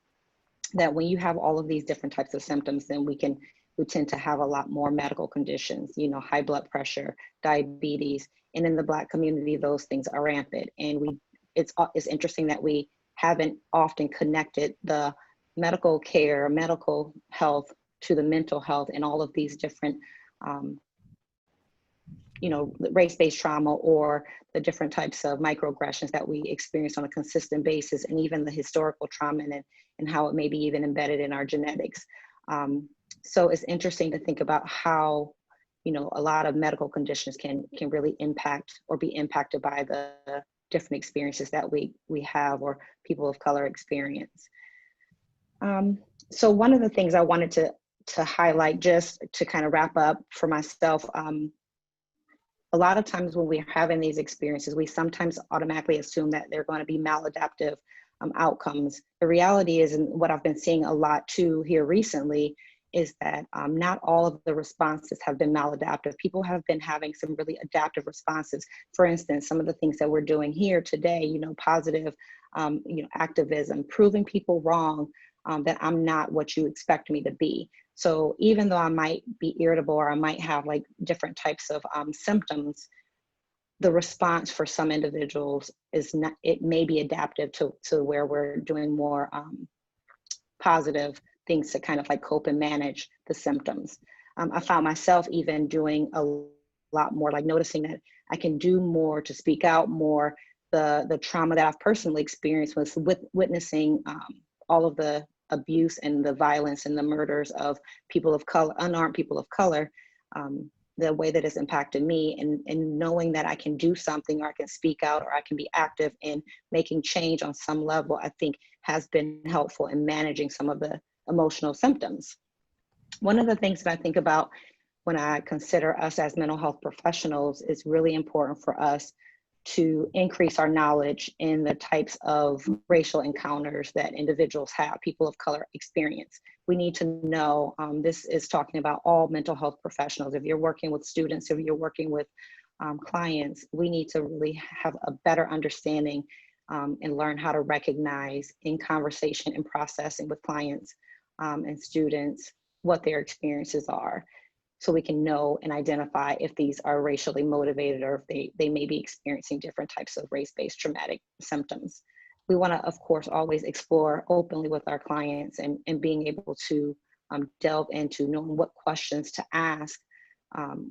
L: that when you have all of these different types of symptoms, then we tend to have a lot more medical conditions, you know, high blood pressure, diabetes, and in the Black community, those things are rampant. And it's interesting that we haven't often connected the medical care, medical health to the mental health and all of these different race-based trauma or the different types of microaggressions that we experience on a consistent basis, and even the historical trauma and how it may be even embedded in our genetics. So it's interesting to think about how, a lot of medical conditions can really impact or be impacted by the different experiences that we have or people of color experience. So one of the things I wanted to highlight, just to kind of wrap up for myself, a lot of times when we're having these experiences, we sometimes automatically assume that they're going to be maladaptive outcomes. The reality is, and what I've been seeing a lot too here recently, is that not all of the responses have been maladaptive. People have been having some really adaptive responses. For instance, some of the things that we're doing here today, positive, activism, proving people wrong, that I'm not what you expect me to be. So even though I might be irritable or I might have like different types of symptoms, the response for some individuals is not, it may be adaptive to where we're doing more positive things to kind of like cope and manage the symptoms. I found myself even doing a lot more, like noticing that I can do more to speak out more. The trauma that I've personally experienced was witnessing all of the abuse and the violence and the murders of people of color, unarmed people of color, the way that it's impacted me, and knowing that I can do something, or I can speak out, or I can be active in making change on some level, I think has been helpful in managing some of the emotional symptoms. One of the things that I think about when I consider us as mental health professionals is really important for us to increase our knowledge in the types of racial encounters that individuals have, people of color experience. We need to know, this is talking about all mental health professionals. If you're working with students, if you're working with clients, we need to really have a better understanding and learn how to recognize in conversation and processing with clients and students what their experiences are, so we can know and identify if these are racially motivated or if they may be experiencing different types of race-based traumatic symptoms. We want to, of course, always explore openly with our clients and being able to delve into knowing what questions to ask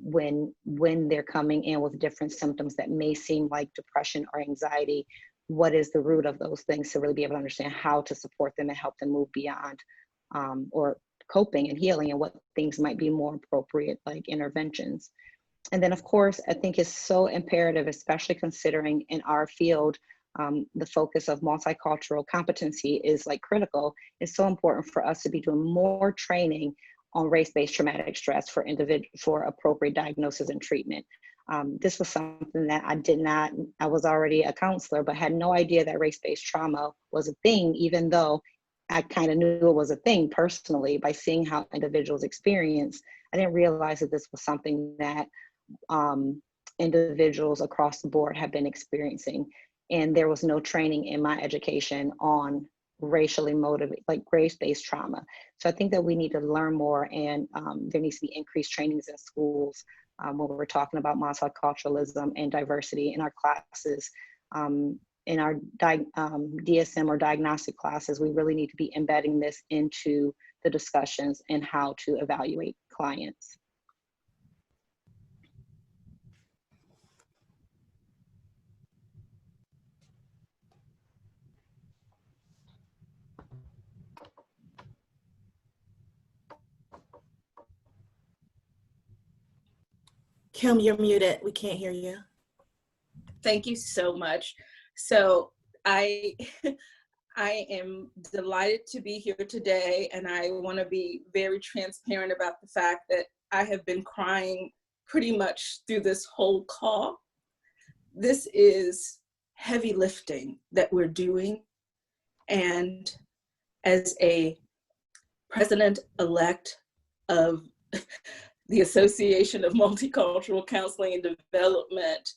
L: when they're coming in with different symptoms that may seem like depression or anxiety. What is the root of those things, to really be able to understand how to support them and help them move beyond or coping and healing, and what things might be more appropriate, like interventions. And then, of course, I think it's so imperative, especially considering in our field, the focus of multicultural competency is like critical. It's so important for us to be doing more training on race-based traumatic stress for appropriate diagnosis and treatment. This was something that I was already a counselor, but had no idea that race-based trauma was a thing, even though I kind of knew it was a thing personally by seeing how individuals experience. I didn't realize that this was something that individuals across the board have been experiencing. And there was no training in my education on racially motivated, like race-based trauma. So I think that we need to learn more, and there needs to be increased trainings in schools when we're talking about multiculturalism and diversity in our classes. In our DSM or diagnostic classes, we really need to be embedding this into the discussions and how to evaluate clients.
I: Kim, you're muted. We can't hear you.
M: Thank you so much. So I am delighted to be here today, and I want to be very transparent about the fact that I have been crying pretty much through this whole call. This is heavy lifting that we're doing, and as a president-elect of the Association of Multicultural Counseling and Development,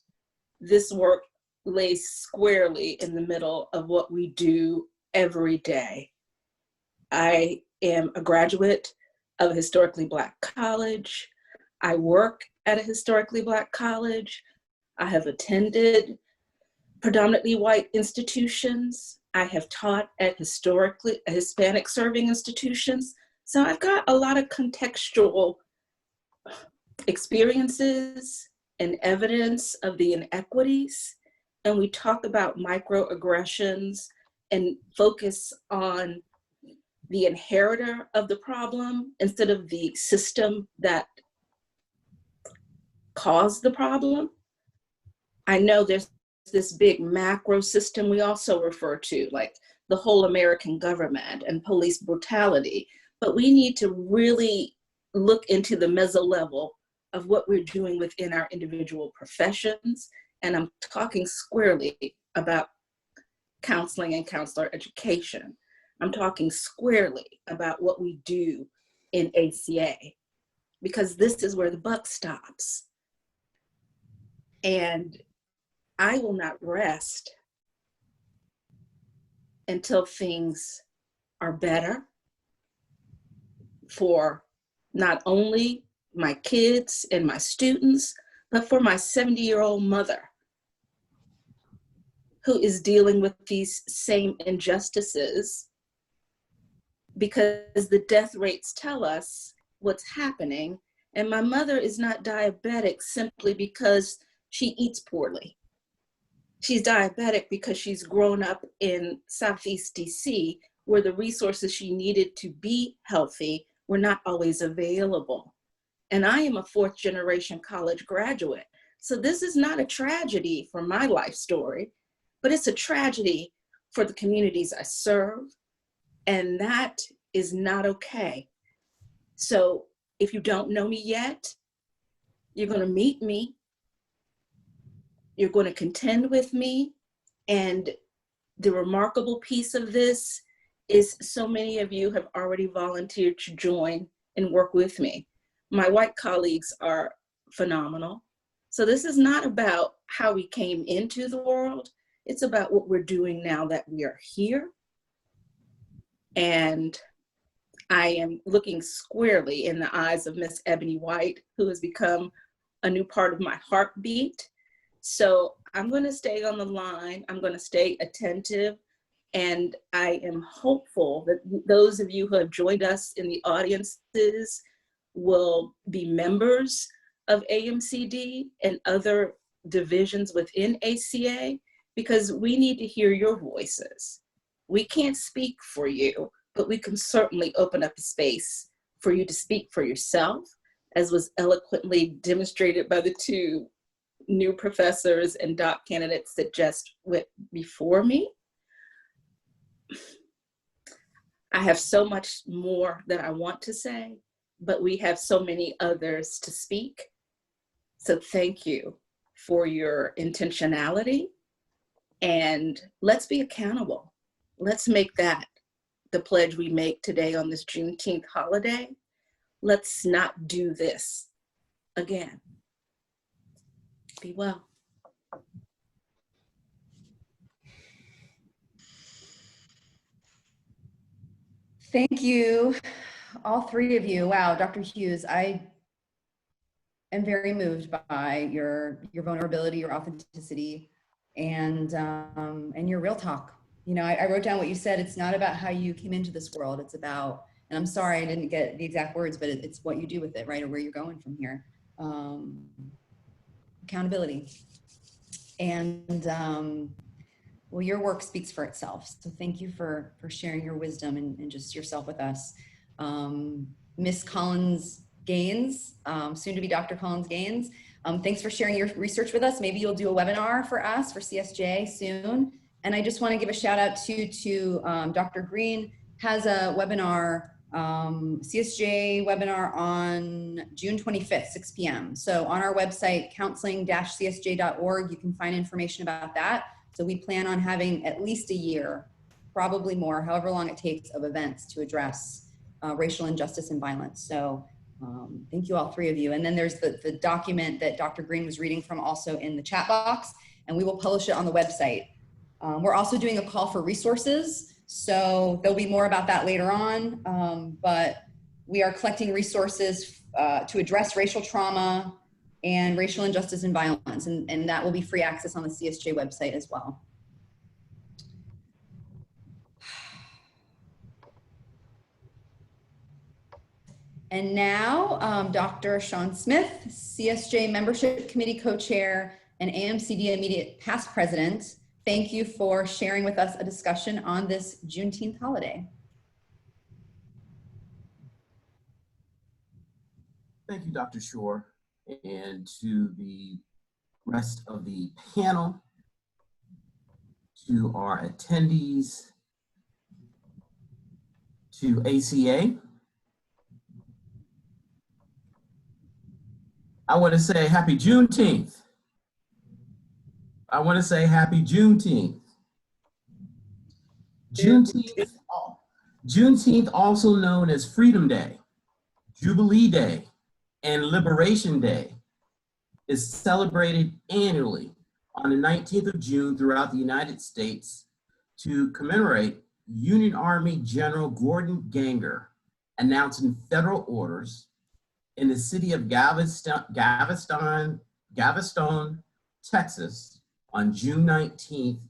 M: this work lays squarely in the middle of what we do every day. I am a graduate of a historically Black college. I work at a historically Black college. I have attended predominantly white institutions. I have taught at historically Hispanic serving institutions. So I've got a lot of contextual experiences and evidence of the inequities, and we talk about microaggressions and focus on the inheritor of the problem instead of the system that caused the problem. I know there's this big macro system we also refer to, like the whole American government and police brutality, but we need to really look into the meso level of what we're doing within our individual professions. And I'm talking squarely about counseling and counselor education. I'm talking squarely about what we do in ACA, because this is where the buck stops. And I will not rest until things are better for not only my kids and my students, but for my 70-year-old mother who is dealing with these same injustices, because the death rates tell us what's happening. And my mother is not diabetic simply because she eats poorly. She's diabetic because she's grown up in Southeast DC, where the resources she needed to be healthy were not always available. And I am a 4th generation college graduate. So this is not a tragedy for my life story, but it's a tragedy for the communities I serve. And that is not okay. So if you don't know me yet, you're going to meet me. You're going to contend with me. And the remarkable piece of this is so many of you have already volunteered to join and work with me. My white colleagues are phenomenal. So this is not about how we came into the world. It's about what we're doing now that we are here. And I am looking squarely in the eyes of Miss Ebony White, who has become a new part of my heartbeat. So I'm going to stay on the line. I'm going to stay attentive. And I am hopeful that those of you who have joined us in the audiences will be members of AMCD and other divisions within ACA, because we need to hear your voices. We can't speak for you, but we can certainly open up a space for you to speak for yourself, as was eloquently demonstrated by the 2 new professors and doc candidates that just went before me. I have so much more that I want to say, but we have so many others to speak. So thank you for your intentionality, and let's be accountable. Let's make that the pledge we make today on this Juneteenth holiday. Let's not do this again. Be well.
A: Thank you, all 3 of you. Wow, Dr. Hughes, I am very moved by your vulnerability, your authenticity, and your real talk. You know, I wrote down what you said. It's not about how you came into this world. It's about, and I'm sorry I didn't get the exact words, but it's what you do with it, right? Or where you're going from here. Accountability. And well, your work speaks for itself. So thank you for sharing your wisdom and just yourself with us. Miss Collins Gaines, soon to be Dr. Collins Gaines. Thanks for sharing your research with us. Maybe you'll do a webinar for us for CSJ soon. And I just want to give a shout out to Dr. Green has a webinar, CSJ webinar on June 25th, 6 p.m. So on our website, counseling-csj.org, you can find information about that. So we plan on having at least a year, probably more, however long it takes, of events to address racial injustice and violence. So thank you, all 3 of you. And then there's the document that Dr. Green was reading from also in the chat box, and we will publish it on the website. We're also doing a call for resources. So there'll be more about that later on, but we are collecting resources to address racial trauma and racial injustice and violence, and that will be free access on the CSJ website as well. And now, Dr. Sean Smith, CSJ Membership Committee Co-Chair and AMCD Immediate Past President, thank you for sharing with us a discussion on this Juneteenth holiday.
N: Thank you, Dr. Shore, and to the rest of the panel, to our attendees, to ACA. I want to say happy Juneteenth. I want to say happy Juneteenth. Juneteenth, also known as Freedom Day, Jubilee Day, and Liberation Day, is celebrated annually on the 19th of June throughout the United States to commemorate Union Army General Gordon Ganger announcing federal orders in the city of Galveston, Texas on June 19th,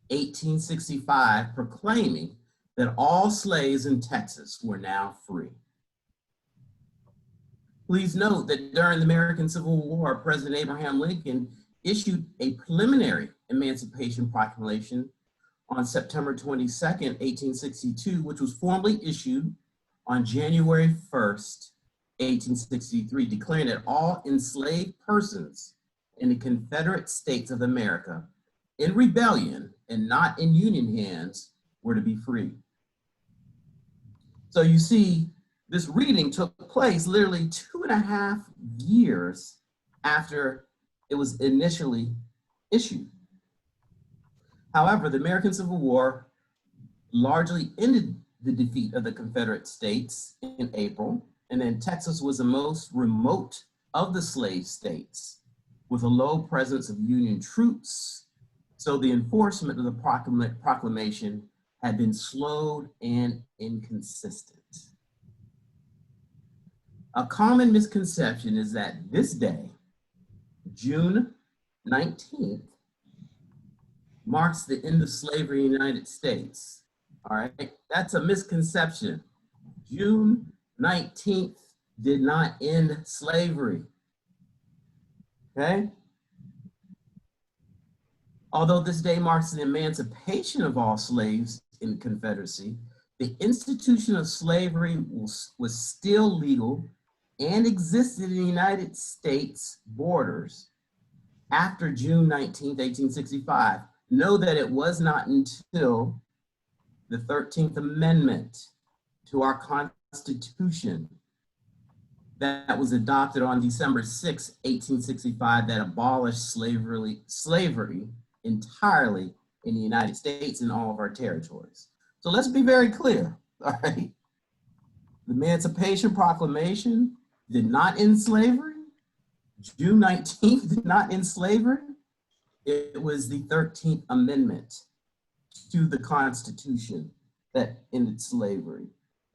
N: 1865, proclaiming that all slaves in Texas were now free. Please note that during the American Civil War, President Abraham Lincoln issued a preliminary Emancipation Proclamation on September 22nd, 1862, which was formally issued on January 1st, 1863, declaring that all enslaved persons in the Confederate States of America in rebellion and not in Union hands were to be free. So you see, this reading took place literally 2.5 years after it was initially issued. However, the American Civil War largely ended the defeat of the Confederate States in April, and then Texas was the most remote of the slave states with a low presence of Union troops. So the enforcement of the proclamation had been slowed and inconsistent. A common misconception is that this day, June 19th, marks the end of slavery in the United States. All right, that's a misconception. June 19th did not end slavery. Okay? Although this day marks the emancipation of all slaves in the Confederacy, the institution of slavery was still legal and existed in the United States borders after June 19th, 1865. Know that it was not until the 13th Amendment to our Constitution that was adopted on December 6, 1865, that abolished slavery entirely in the United States and all of our territories. So let's be very clear, all right? The Emancipation Proclamation did not end slavery. June 19th did not end slavery. It was the 13th Amendment to the Constitution that ended slavery.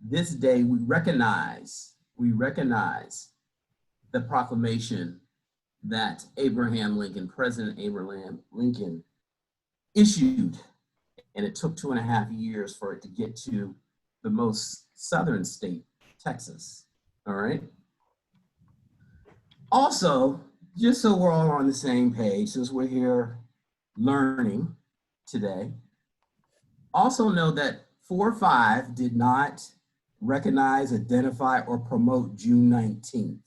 N: This day we recognize the proclamation that President Abraham Lincoln issued, and it took 2.5 years for it to get to the most southern state, Texas, all right? Also, just so we're all on the same page, since we're here learning today, also know that 4-5 did not recognize, identify, or promote Juneteenth,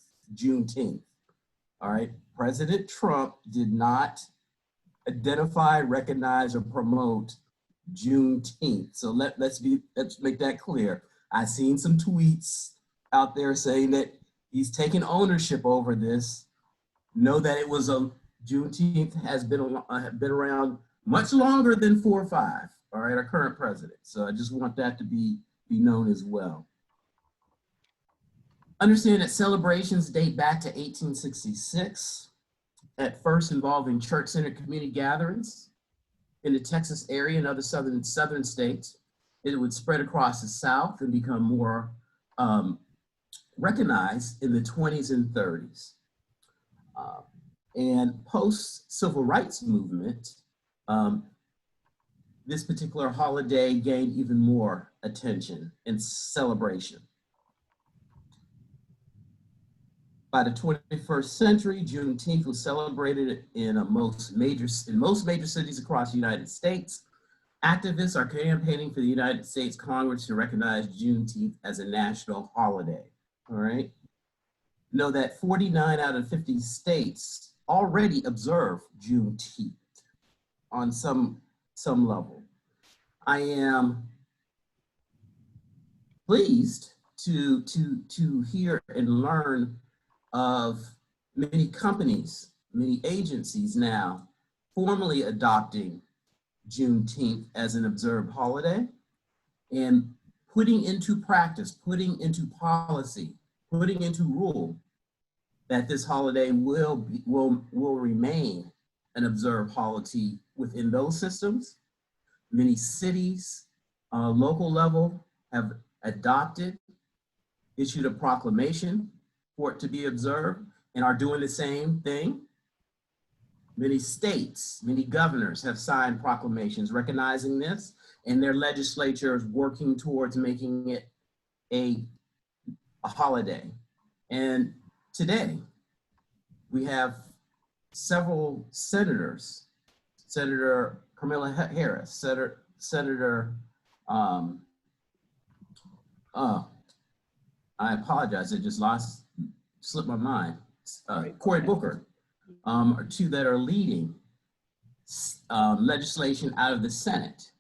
N: all right? President Trump did not identify, recognize, or promote Juneteenth. So let's make that clear. I've seen some tweets out there saying that he's taking ownership over this. Know that it was Juneteenth has been around much longer than 4-5, all right, our current president. So I just want that to be known as well. Understand that celebrations date back to 1866, at first involving church-centered community gatherings in the Texas area and other southern states. It would spread across the South and become more recognized in the 20s and 30s. And post-civil rights movement, this particular holiday gained even more attention and celebration. By the 21st century, Juneteenth was celebrated in most major cities across the United States. Activists are campaigning for the United States Congress to recognize Juneteenth as a national holiday, all right? Know that 49 out of 50 states already observe Juneteenth on some level. I am pleased to hear and learn of many companies, many agencies now formally adopting Juneteenth as an observed holiday and putting into practice, putting into policy, putting into rule that this holiday will remain an observed holiday within those systems. Many cities, local level, have adopted, issued a proclamation for it to be observed and are doing the same thing. Many states, many governors have signed proclamations recognizing this, and their legislatures working towards making it a holiday. And today, we have several senators, Senator Kamala Harris, Senator, I apologize, it just slipped my mind, Cory Booker, are two that are leading legislation out of the Senate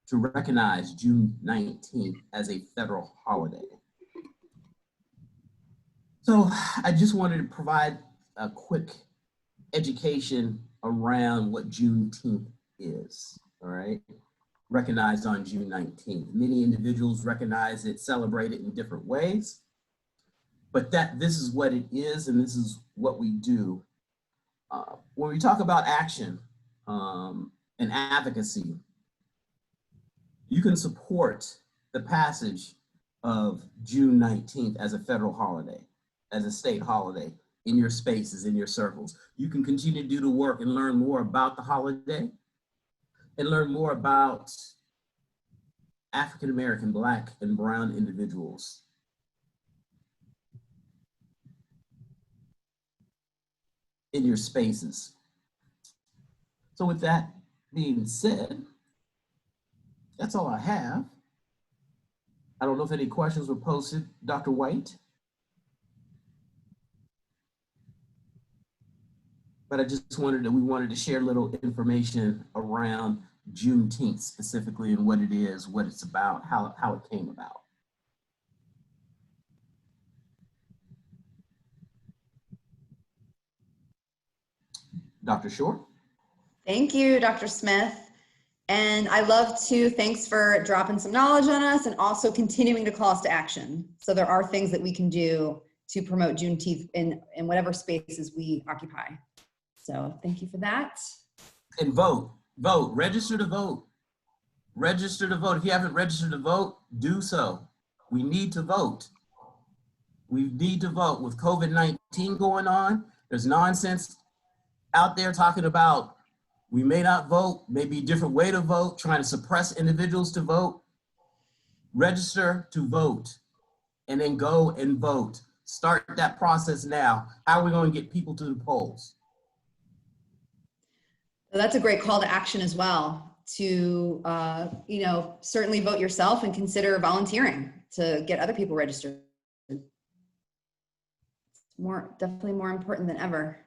N: to recognize June 19th as a federal holiday. So I just wanted to provide a quick education around what Juneteenth is, all right? Recognized on June 19th. Many individuals recognize it, celebrate it in different ways, but this is what it is and this is what we do. When we talk about action and advocacy, you can support the passage of June 19th as a federal holiday, as a state holiday in your spaces, in your circles. You can continue to do the work and learn more about the holiday and learn more about African-American, Black, and brown individuals. In your spaces. So with that being said, that's all I have. I don't know if any questions were posted, Dr. White. But I just we wanted to share a little information around Juneteenth specifically and what it is, what it's about, how it came about. Dr. Shore.
A: Thank you, Dr. Smith. And I love to, thanks for dropping some knowledge on us and also continuing to call us to action. So there are things that we can do to promote Juneteenth in whatever spaces we occupy. So thank you for that.
N: And vote, register to vote. Register to vote. If you haven't registered to vote, do so. We need to vote. We need to vote. With COVID-19 going on, there's nonsense out there talking about we may not vote, maybe a different way to vote, trying to suppress individuals to vote. Register to vote and then go and vote. Start that process now. How are we going to get people to the polls?
A: So that's a great call to action as well, to certainly vote yourself and consider volunteering to get other people registered. It's definitely more important than ever.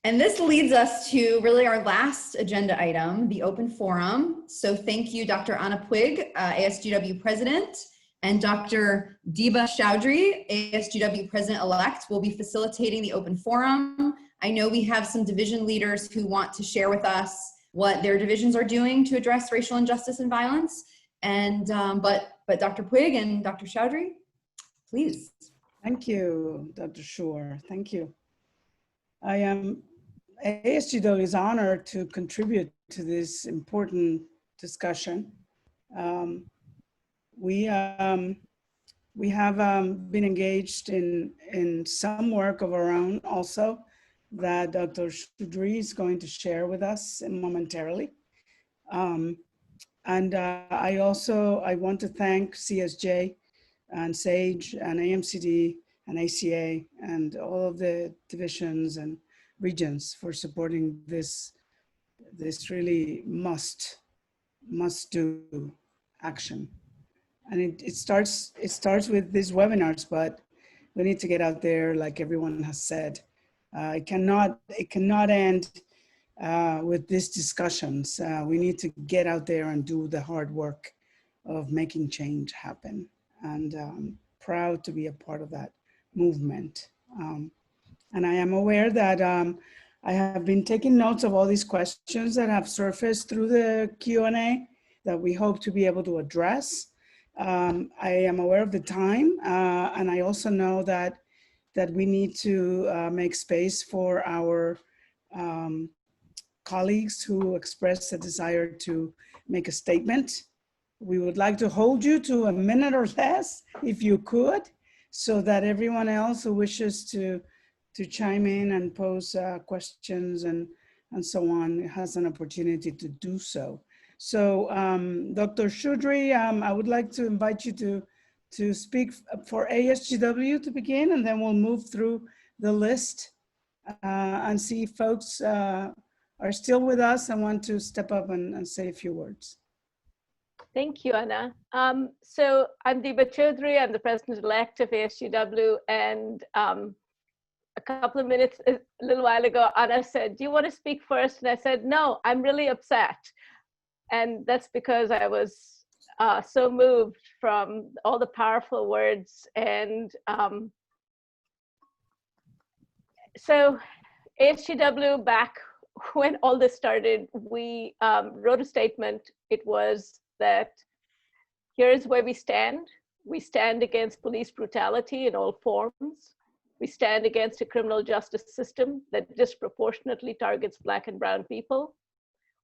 A: And this leads us to really our last agenda item, the open forum. So thank you, Dr. Anna Puig, ASGW President, and Dr. Diba Chowdhury, ASGW President-elect, will be facilitating the open forum. I know we have some division leaders who want to share with us what their divisions are doing to address racial injustice and violence. And but Dr. Puig and Dr. Chowdhury, please.
O: Thank you, Dr. Shore. Thank you. I am ASGW is honored to contribute to this important discussion. We have been engaged in some work of our own also that Dr. Chowdhury is going to share with us momentarily. I want to thank CSJ and SAGE and AMCD and ACA and all of the divisions and regions for supporting this really must do action. And it starts with these webinars, but we need to get out there, like everyone has said. It cannot end with these discussions. We need to get out there and do the hard work of making change happen. And I'm proud to be a part of that movement. And I am aware that I have been taking notes of all these questions that have surfaced through the Q&A that we hope to be able to address. I am aware of the time, and I also know that we need to make space for our colleagues who express a desire to make a statement. We would like to hold you to a minute or less, if you could, so that everyone else who wishes to chime in and pose questions and so on has an opportunity to do so. So Dr. Choudhury, I would like to invite you to speak for ASGW to begin, and then we'll move through the list and see if folks are still with us and want to step up and say a few words.
P: Thank you, Anna. So I'm Deepa Choudhury. I'm the president-elect of ASGW, and a couple of minutes, a little while ago, Anna said, "Do you want to speak first?" And I said, "No, I'm really upset." And that's because I was so moved from all the powerful words. And so ASGW, back when all this started, we wrote a statement. It was that here's where we stand. We stand against police brutality in all forms. We stand against a criminal justice system that disproportionately targets Black and brown people.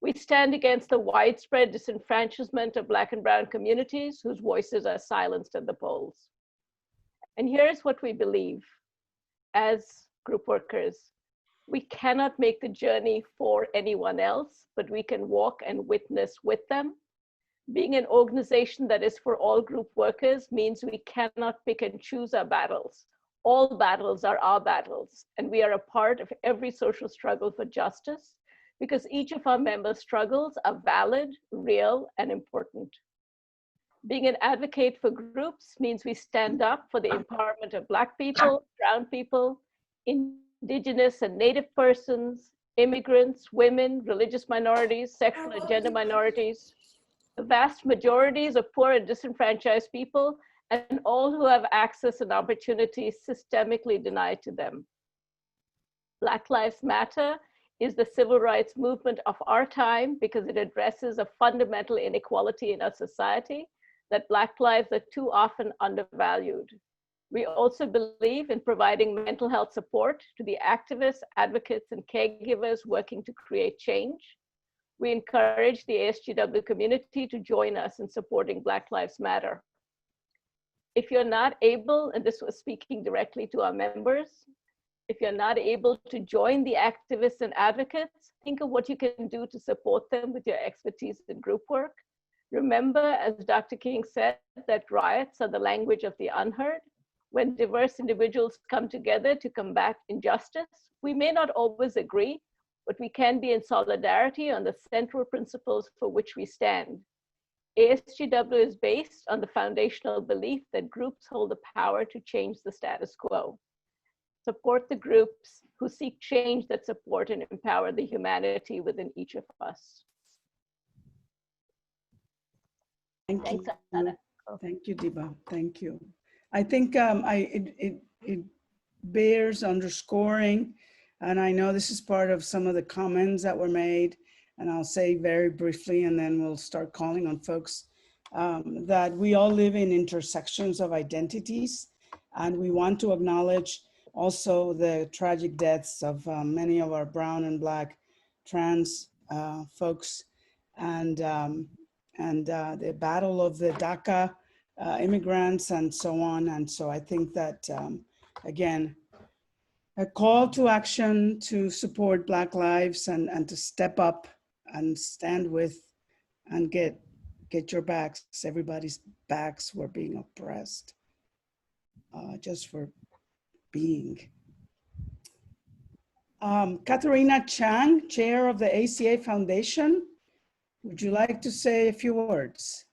P: We stand against the widespread disenfranchisement of Black and brown communities whose voices are silenced at the polls. And here's what we believe as group workers. We cannot make the journey for anyone else, but we can walk and witness with them. Being an organization that is for all group workers means we cannot pick and choose our battles. All battles are our battles, and we are a part of every social struggle for justice because each of our members' struggles are valid, real, and important. Being an advocate for groups means we stand up for the empowerment of Black people, brown people, Indigenous and Native persons, immigrants, women, religious minorities, sexual and gender minorities, the vast majorities of poor and disenfranchised people, and all who have access and opportunities systemically denied to them. Black Lives Matter is the civil rights movement of our time because it addresses a fundamental inequality in our society that Black lives are too often undervalued. We also believe in providing mental health support to the activists, advocates, and caregivers working to create change. We encourage the ASGW community to join us in supporting Black Lives Matter. If you're not able, and this was speaking directly to our members, if you're not able to join the activists and advocates, think of what you can do to support them with your expertise in group work. Remember, as Dr. King said, that riots are the language of the unheard. When diverse individuals come together to combat injustice, we may not always agree, but we can be in solidarity on the central principles for which we stand. ASGW is based on the foundational belief that groups hold the power to change the status quo. Support the groups who seek change that support and empower the humanity within each of us.
O: Thanks, Anna. Thank you, Deepa. Thank you. I think it bears underscoring, and I know this is part of some of the comments that were made, and I'll say very briefly, and then we'll start calling on folks, that we all live in intersections of identities, and we want to acknowledge also the tragic deaths of many of our brown and Black trans folks, and the battle of the DACA immigrants and so on. And so I think that, again, a call to action to support Black lives and to step up and stand with and get your backs. Everybody's backs were being oppressed. Just for being. Katharina Chang, Chair of the ACA Foundation, would you like to say a few words?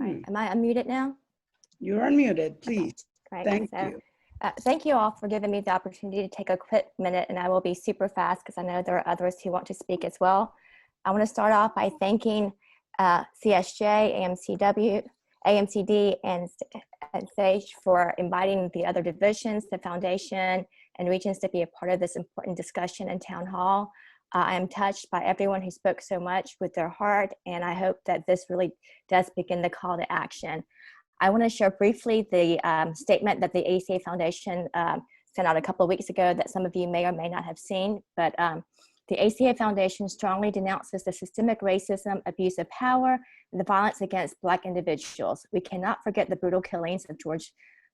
Q: Am I unmuted now?
O: You're unmuted, please.
Q: Great.
O: Thank
Q: So,
O: you.
Q: thank you all for giving me the opportunity to take a quick minute, and I will be super fast because I know there are others who want to speak as well. I want to start off by thanking CSJ, AMCD, and SAGE for inviting the other divisions, the foundation, and regions to be a part of this important discussion in Town Hall. I am touched by everyone who spoke so much with their heart, and I hope that this really does begin the call to action. I want to share briefly the statement that the ACA Foundation sent out a couple of weeks ago that some of you may or may not have seen, but the ACA Foundation strongly denounces the systemic racism, abuse of power, and the violence against Black individuals. We cannot forget the brutal killings of George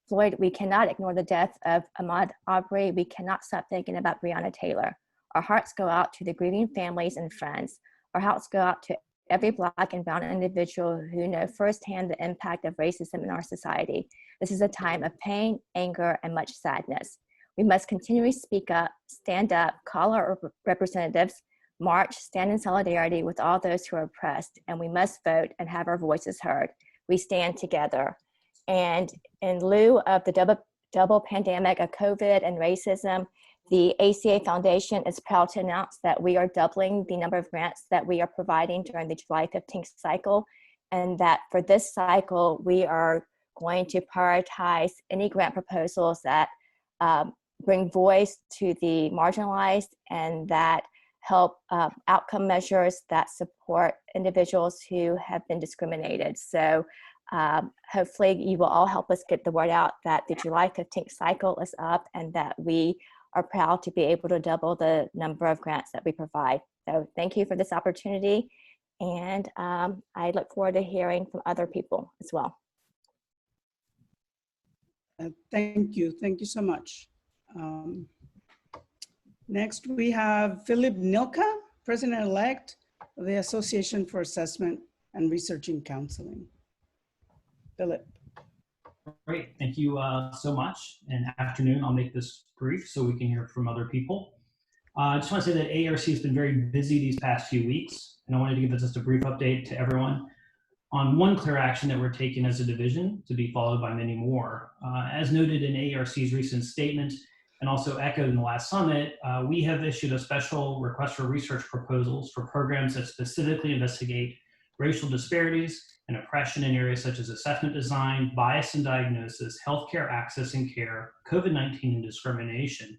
Q: Floyd. We cannot ignore the death of Ahmaud Arbery. We cannot stop thinking about Breonna Taylor. Our hearts go out to the grieving families and friends. Our hearts go out to every Black and brown individual who know firsthand the impact of racism in our society. This is a time of pain, anger, and much sadness. We must continually speak up, stand up, call our representatives, march, stand in solidarity with all those who are oppressed, and we must vote and have our voices heard. We stand together. And in lieu of the double pandemic of COVID and racism, the ACA Foundation is proud to announce that we are doubling the number of grants that we are providing during the July 15th cycle, and that for this cycle, we are going to prioritize any grant proposals that bring voice to the marginalized and that help outcome measures that support individuals who have been discriminated. So hopefully you will all help us get the word out that the July 15th cycle is up and that we are proud to be able to double the number of grants that we provide. So thank you for this opportunity. And I look forward to hearing from other people as well.
O: Thank you. Thank you so much. Next, we have Philip Nilka, President-elect of the Association for Assessment and Research in Counseling. Philip.
R: Great, thank you so much. And afternoon, I'll make this brief so we can hear from other people. I just want to say that ARC has been very busy these past few weeks, and I wanted to give just a brief update to everyone on one clear action that we're taking as a division to be followed by many more. As noted in ARC's recent statement and also echoed in the last summit, we have issued a special request for research proposals for programs that specifically investigate racial disparities and oppression in areas such as assessment design, bias and diagnosis, healthcare access and care, COVID-19 and discrimination.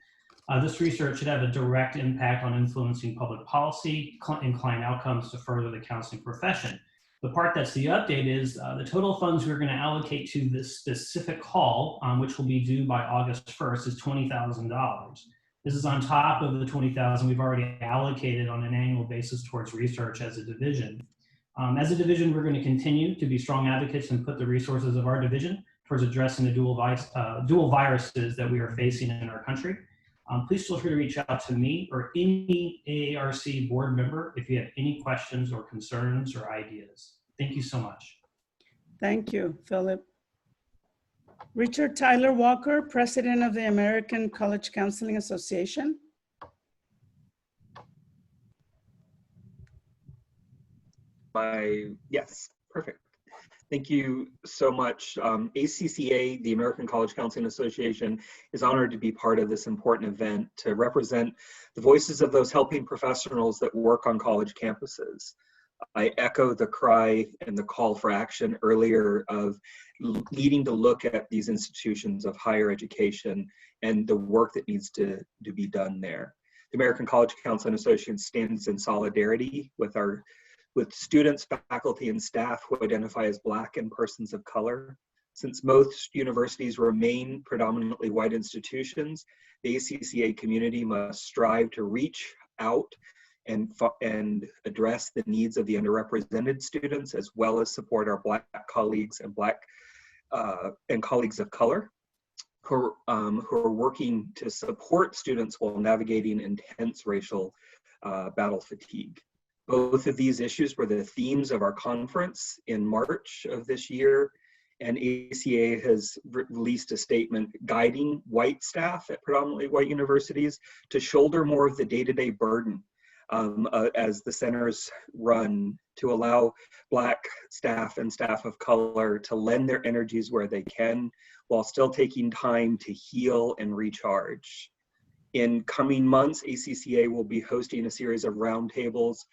R: This research should have a direct impact on influencing public policy and client outcomes to further the counseling profession. The part that's the update is the total funds we're going to allocate to this specific call, which will be due by August 1st, is $20,000. This is on top of the $20,000 we've already allocated on an annual basis towards research as a division. As a division, we're going to continue to be strong advocates and put the resources of our division towards addressing the dual viruses that we are facing in our country. Please feel free to reach out to me or any AARC board member if you have any questions or concerns or ideas. Thank you so much.
O: Thank you, Philip. Richard Tyler Walker, President of the American College Counseling Association.
S: Yes, perfect. Thank you so much. ACCA, the American College Counseling Association, is honored to be part of this important event to represent the voices of those helping professionals that work on college campuses. I echo the cry and the call for action earlier of needing to look at these institutions of higher education and the work that needs to be done there. The American College Counseling Association stands in solidarity with students, faculty, and staff who identify as Black and persons of color. Since most universities remain predominantly white institutions, the ACCA community must strive to reach out and address the needs of the underrepresented students, as well as support our Black colleagues and colleagues of color who are working to support students while navigating intense racial battle fatigue. Both of these issues were the themes of our conference in March of this year, and ACA has released a statement guiding white staff at predominantly white universities to shoulder more of the day-to-day burden as the centers run, to allow Black staff and staff of color to lend their energies where they can while still taking time to heal and recharge. In coming months, ACCA will be hosting a series of roundtables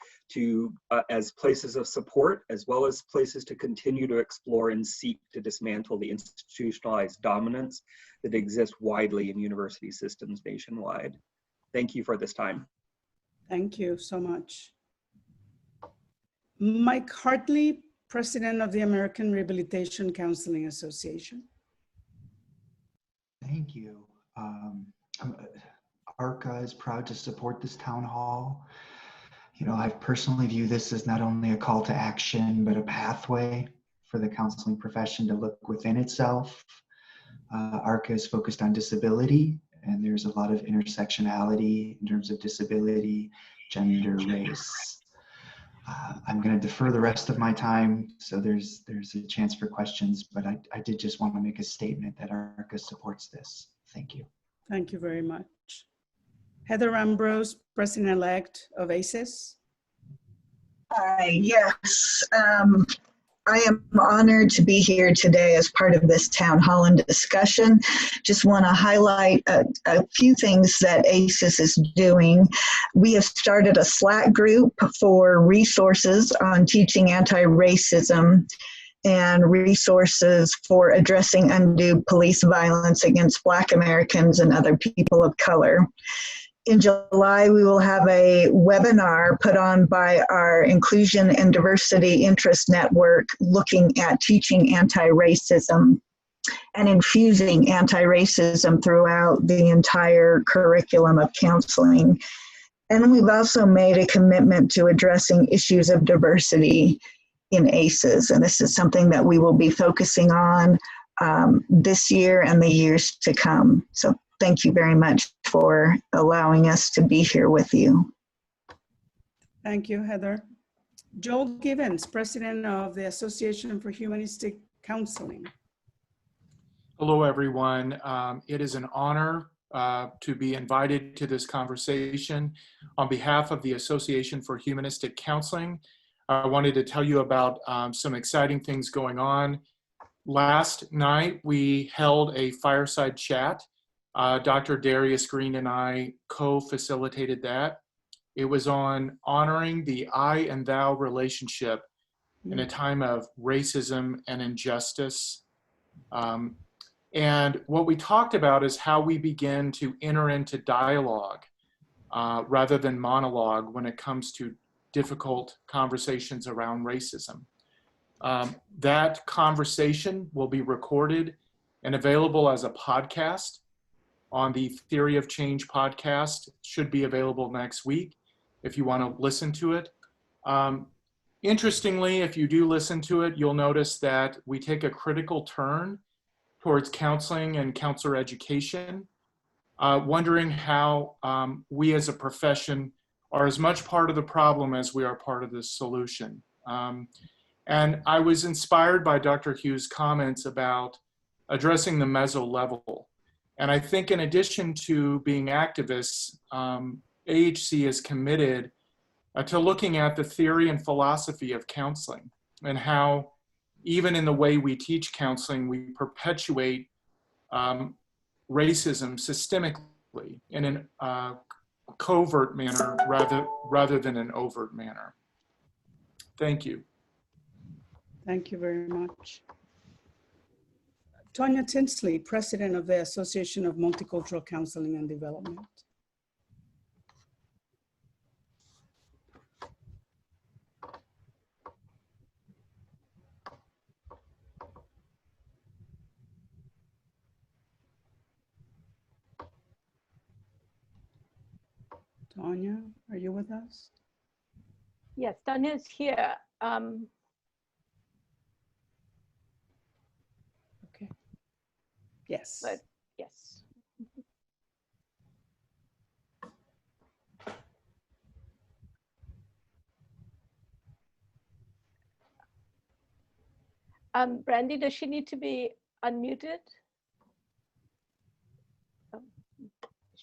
S: as places of support, as well as places to continue to explore and seek to dismantle the institutionalized dominance that exists widely in university systems nationwide. Thank you for this time.
O: Thank you so much. Mike Hartley, President of the American Rehabilitation Counseling Association.
T: Thank you. ARCA is proud to support this town hall. You know, I personally view this as not only a call to action, but a pathway for the counseling profession to look within itself. ARCA is focused on disability, and there's a lot of intersectionality in terms of disability, gender, race. I'm going to defer the rest of my time, so there's a chance for questions, but I did just want to make a statement that ARCA supports this. Thank you.
O: Thank you very much. Heather Ambrose, President-elect of ACES.
U: Hi, yes. I am honored to be here today as part of this town hall and discussion. Just want to highlight a few things that ACES is doing. We have started a Slack group for resources on teaching anti-racism and resources for addressing undue police violence against Black Americans and other people of color. In July, we will have a webinar put on by our Inclusion and Diversity Interest Network looking at teaching anti-racism and infusing anti-racism throughout the entire curriculum of counseling. And we've also made a commitment to addressing issues of diversity in ACES, and this is something that we will be focusing on this year and the years to come. So thank you very much for allowing us to be here with you.
O: Thank you, Heather. Joel Givens, President of the Association for Humanistic Counseling.
V: Hello, everyone. It is an honor to be invited to this conversation. On behalf of the Association for Humanistic Counseling, I wanted to tell you about some exciting things going on. Last night, we held a fireside chat. Dr. Darius Green and I co-facilitated that. It was on honoring the I and thou relationship in a time of racism and injustice. And what we talked about is how we begin to enter into dialogue rather than monologue when it comes to difficult conversations around racism. That conversation will be recorded and available as a podcast on the Theory of Change podcast. Should be available next week if you want to listen to it. Interestingly, if you do listen to it, you'll notice that we take a critical turn towards counseling and counselor education, wondering how we as a profession are as much part of the problem as we are part of the solution. And I was inspired by Dr. Hughes' comments about addressing the meso level. And I think in addition to being activists, AHC is committed to looking at the theory and philosophy of counseling and how even in the way we teach counseling, we perpetuate racism systemically in a covert manner rather than an overt manner. Thank you.
O: Thank you very much. Tonya Tinsley, President of the Association of Multicultural Counseling and Development. Tonya, are you with us?
P: Yes, Tanya is here.
O: Okay. Yes.
P: But yes. Brandy, does she need to be unmuted? Oh,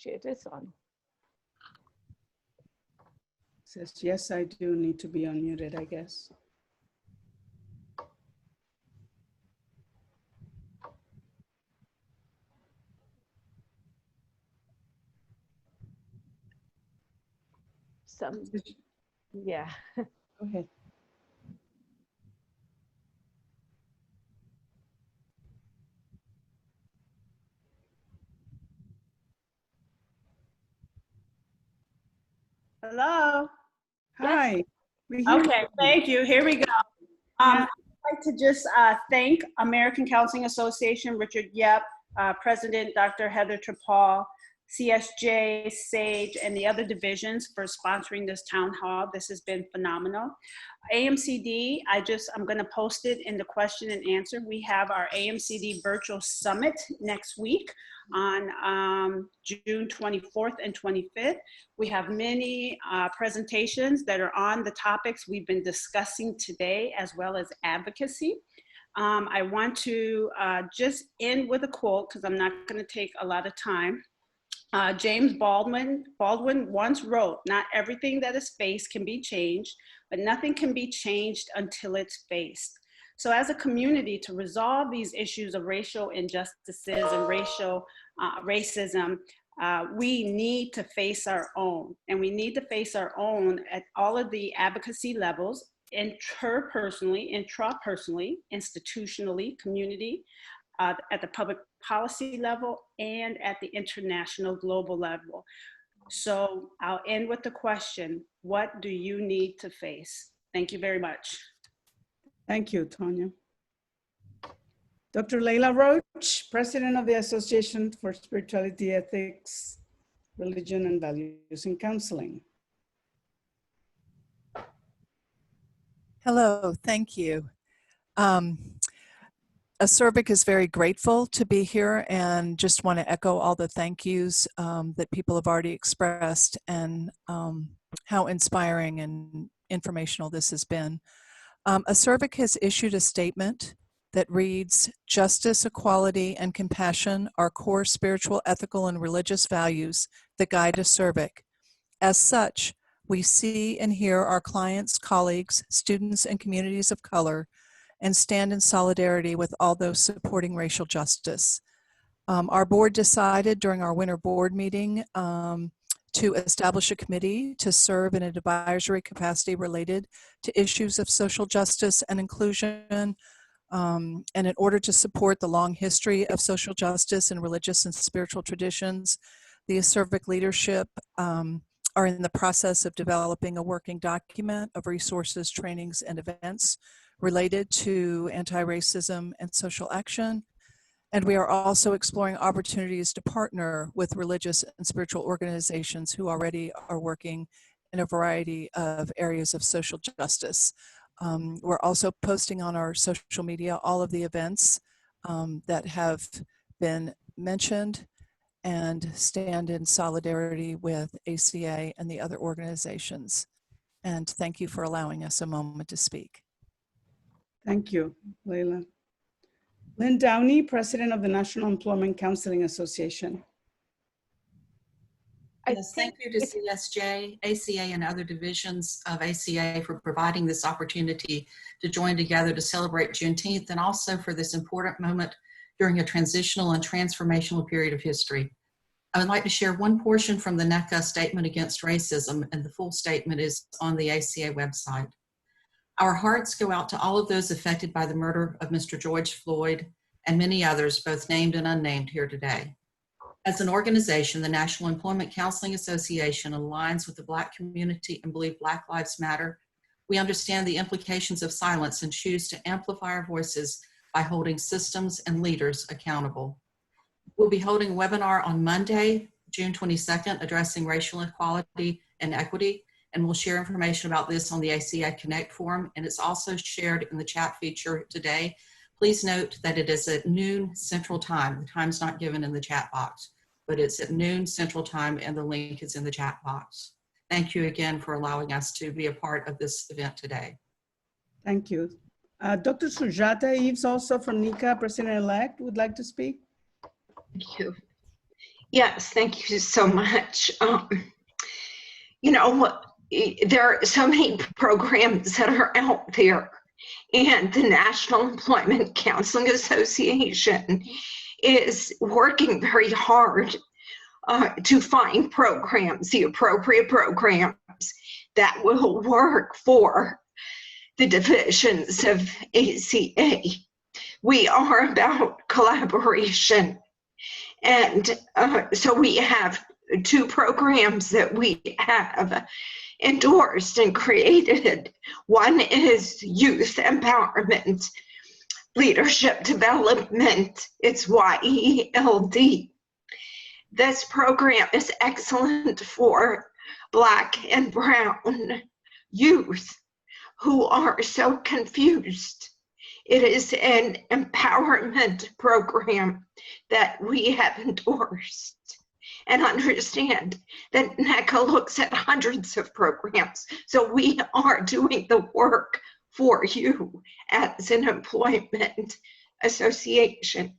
P: it is on.
O: Says, yes, I do need to be unmuted, I guess.
P: Yeah.
O: Go ahead.
D: Hello.
O: Hi.
D: Okay, thank you. Here we go. I'd like to just thank American Counseling Association, Richard Yep, President Dr. Heather Trepal, CSJ, SAGE, and the other divisions for sponsoring this town hall. This has been phenomenal. AMCD, I'm gonna post it in the question and answer. We have our AMCD virtual summit next week on June 24th and 25th. We have many presentations that are on the topics we've been discussing today, as well as advocacy. I want to just end with a quote, because I'm not gonna take a lot of time. James Baldwin once wrote, "Not everything that is faced can be changed, but nothing can be changed until it's faced." So as a community, to resolve these issues of racial injustices and racial racism, we need to face our own. And we need to face our own at all of the advocacy levels, interpersonally, intrapersonally, institutionally, community, at the public policy level, and at the international global level. So I'll end with the question, what do you need to face? Thank you very much.
O: Thank you, Tanya. Dr. Leila Roach, President of the Association for Spirituality, Ethics, Religion, and Values in Counseling.
E: Hello, thank you. ASERVIC is very grateful to be here and just want to echo all the thank yous that people have already expressed, and how inspiring and informational this has been. ASERVIC has issued a statement that reads, "Justice, equality, and compassion are core spiritual, ethical, and religious values that guide ASERVIC. As such, we see and hear our clients, colleagues, students, and communities of color, and stand in solidarity with all those supporting racial justice." Our board decided during our winter board meeting to establish a committee to serve in an advisory capacity related to issues of social justice and inclusion. And in order to support the long history of social justice and religious and spiritual traditions, the ASERVIC leadership are in the process of developing a working document of resources, trainings, and events related to anti-racism and social action. And we are also exploring opportunities to partner with religious and spiritual organizations who already are working in a variety of areas of social justice. We're also posting on our social media all of the events that have been mentioned, and stand in solidarity with ACA and the other organizations. And thank you for allowing us a moment to speak.
O: Thank you, Leila. Lynn Downey, President of the National Employment Counseling Association.
W: Yes, thank you to CSJ, ACA, and other divisions of ACA for providing this opportunity to join together to celebrate Juneteenth, and also for this important moment during a transitional and transformational period of history. I would like to share one portion from the NECA Statement Against Racism, and the full statement is on the ACA website. Our hearts go out to all of those affected by the murder of Mr. George Floyd and many others, both named and unnamed, here today. As an organization, the National Employment Counseling Association aligns with the Black community and believe Black Lives Matter. We understand the implications of silence and choose to amplify our voices by holding systems and leaders accountable. We'll be holding a webinar on Monday, June 22nd, addressing racial equality and equity, and we'll share information about this on the ACA Connect forum, and it's also shared in the chat feature today. Please note that it is at noon Central Time. The time's not given in the chat box, but it's at noon Central Time, and the link is in the chat box. Thank you again for allowing us to be a part of this event today.
O: Thank you. Dr. Sujata Eves, also from NICA, President-elect, would like to speak.
B: Thank you. Yes, thank you so much. You know, there are so many programs that are out there, and the National Employment Counseling Association is working very hard to find programs, the appropriate programs that will work for the divisions of ACA. We are about collaboration. And so we have 2 programs that we have endorsed and created. One is youth empowerment, leadership development. It's YELD. This program is excellent for Black and Brown youth who are so confused. It is an empowerment program that we have endorsed. And understand that NECA looks at hundreds of programs. So we are doing the work for you as an employment association.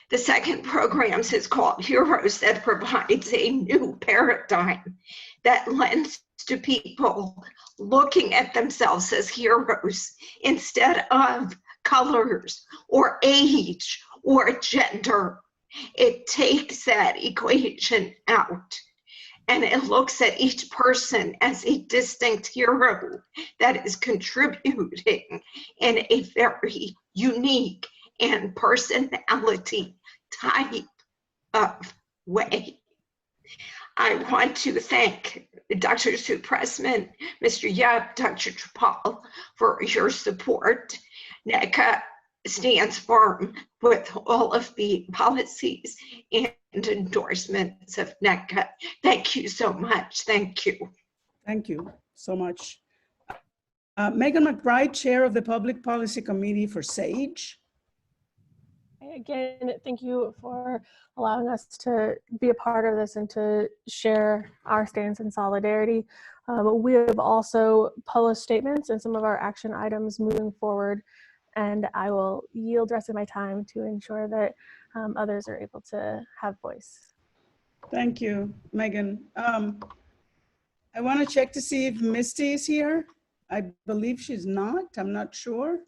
B: The second program is called Heroes, that provides a new paradigm that lends to people looking at themselves as heroes instead of colors or age or gender. It takes that equation out and it looks at each person as a distinct hero that is contributing in a very unique and personality type of way. I want to thank Dr. Sue Pressman, Mr. Yap, Dr. Trapal for your support. NECA stands firm with all of the policies and endorsements of NECA. Thank you so much. Thank you.
O: Thank you so much. Megan McBride, Chair of the Public Policy Committee for SAGE.
H: Again, thank you for allowing us to be a part of this and to share our stance in solidarity. We have also published statements and some of our action items moving forward, and I will yield the rest of my time to ensure that others are able to have voice.
O: Thank you, Megan. I want to check to see if Misty is here. I believe she's not. I'm not sure.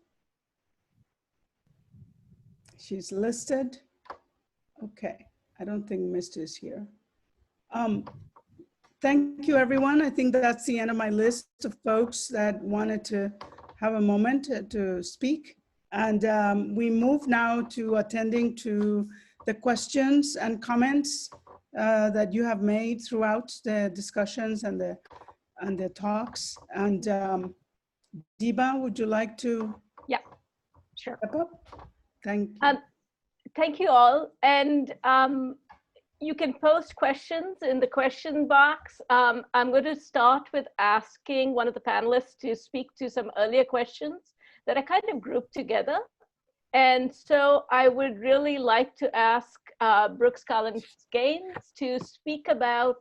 O: She's listed. Okay, I don't think Misty is here. Thank you, everyone. I think that's the end of my list of folks that wanted to have a moment to speak. And we move now to attending to the questions and comments that you have made throughout the discussions and the talks. And Diba, would you like to?
P: Yeah, sure.
O: Step up? Thank you.
P: Thank you all. And you can post questions in the question box. I'm going to start with asking one of the panelists to speak to some earlier questions that I kind of grouped together. And so I would really like to ask Brooks Collins-Gaines to speak about,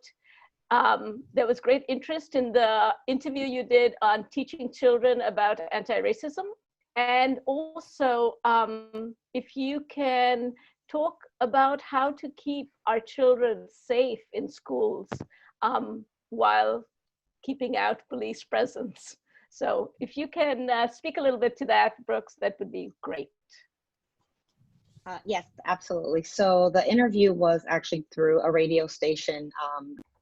P: there was great interest in the interview you did on teaching children about anti-racism. And also, if you can talk about how to keep our children safe in schools while keeping out police presence. So if you can speak a little bit to that, Brooks, that would be great.
L: Yes, absolutely. So the interview was actually through a radio station,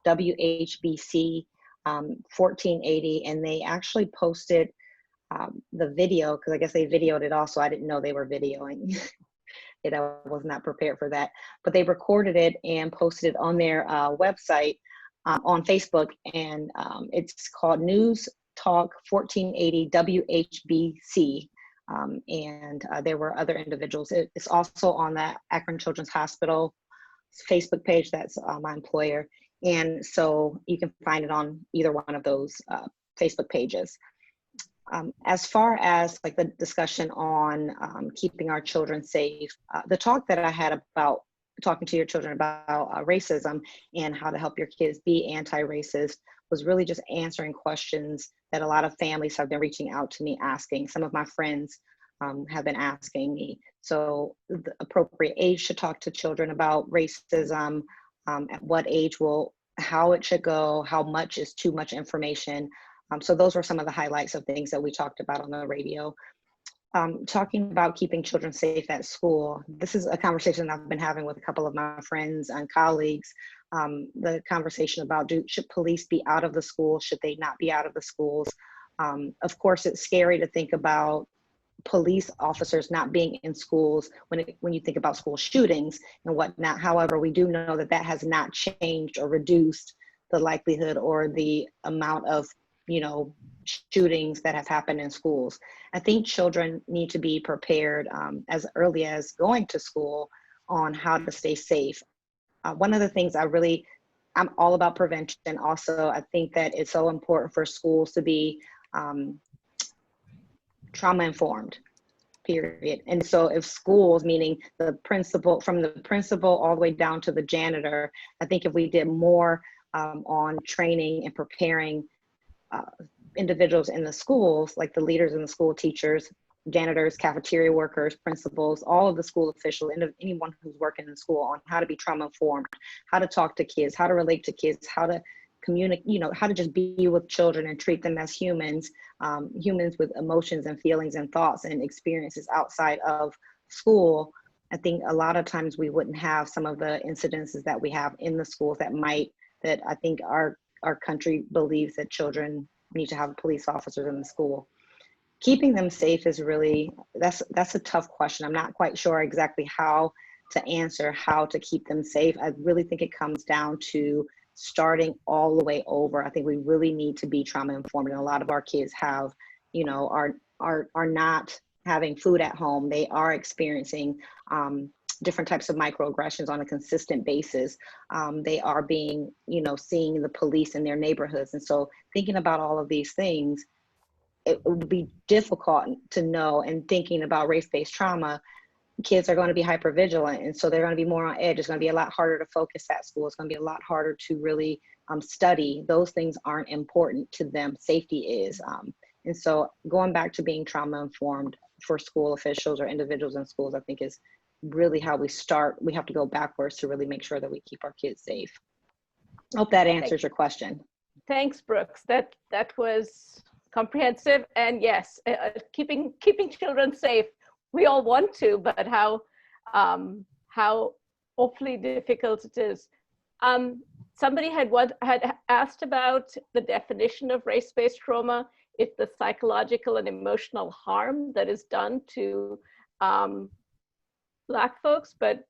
L: WHBC 1480, and they actually posted the video, because I guess they videoed it also. I didn't know they were videoing it. I was not prepared for that. But they recorded it and posted it on their website on Facebook, and it's called News Talk 1480 WHBC. And there were other individuals. It's also on that Akron Children's Hospital Facebook page. That's my employer. And so you can find it on either one of those Facebook pages. As far as like the discussion on keeping our children safe, the talk that I had about talking to your children about racism and how to help your kids be anti-racist was really just answering questions that a lot of families have been reaching out to me asking. Some of my friends have been asking me. So the appropriate age to talk to children about racism, at what age how it should go, how much is too much information. So those were some of the highlights of things that we talked about on the radio. Talking about keeping children safe at school. This is a conversation I've been having with a couple of my friends and colleagues. The conversation about should police be out of the schools? Should they not be out of the schools? Of course, it's scary to think about police officers not being in schools when you think about school shootings and whatnot. However, we do know that that has not changed or reduced the likelihood or the amount of, shootings that have happened in schools. I think children need to be prepared as early as going to school on how to stay safe. One of the things I'm all about prevention. Also, I think that it's so important for schools to be trauma informed, period. And so if schools, meaning the principal, from the principal all the way down to the janitor, I think if we did more on training and preparing individuals in the schools, like the leaders in the school, teachers, janitors, cafeteria workers, principals, all of the school officials, and anyone who's working in the school, on how to be trauma informed, how to talk to kids, how to relate to kids, how to communicate, how to just be with children and treat them as humans, humans with emotions and feelings and thoughts and experiences outside of school. I think a lot of times we wouldn't have some of the incidences that we have in the schools that I think our country believes that children need to have police officers in the school. Keeping them safe is really, that's a tough question. I'm not quite sure exactly how to answer how to keep them safe. I really think it comes down to starting all the way over. I think we really need to be trauma informed, and a lot of our kids have, are not having food at home. They are experiencing different types of microaggressions on a consistent basis. They are being, seeing the police in their neighborhoods. And so thinking about all of these things, it would be difficult to know, and thinking about race-based trauma, kids are going to be hypervigilant. And so they're going to be more on edge. It's going to be a lot harder to focus at school. It's going to be a lot harder to really study. Those things aren't important to them. Safety is. And so going back to being trauma informed for school officials or individuals in schools, I think is really how we start. We have to go backwards to really make sure that we keep our kids safe. I hope that answers your question.
P: Thanks, Brooks. That was comprehensive. And yes, keeping children safe, we all want to, but how awfully difficult it is. Somebody had asked about the definition of race-based trauma, if the psychological and emotional harm that is done to Black folks, but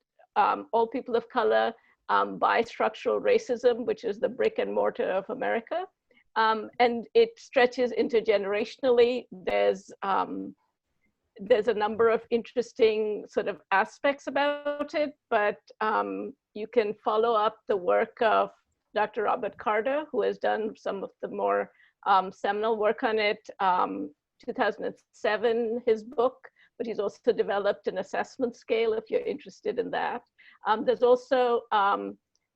P: all people of color, by structural racism, which is the brick and mortar of America. And it stretches intergenerationally. There's a number of interesting sort of aspects about it, but you can follow up the work of Dr. Robert Carter, who has done some of the more seminal work on it. 2007, his book, but he's also developed an assessment scale if you're interested in that. There's also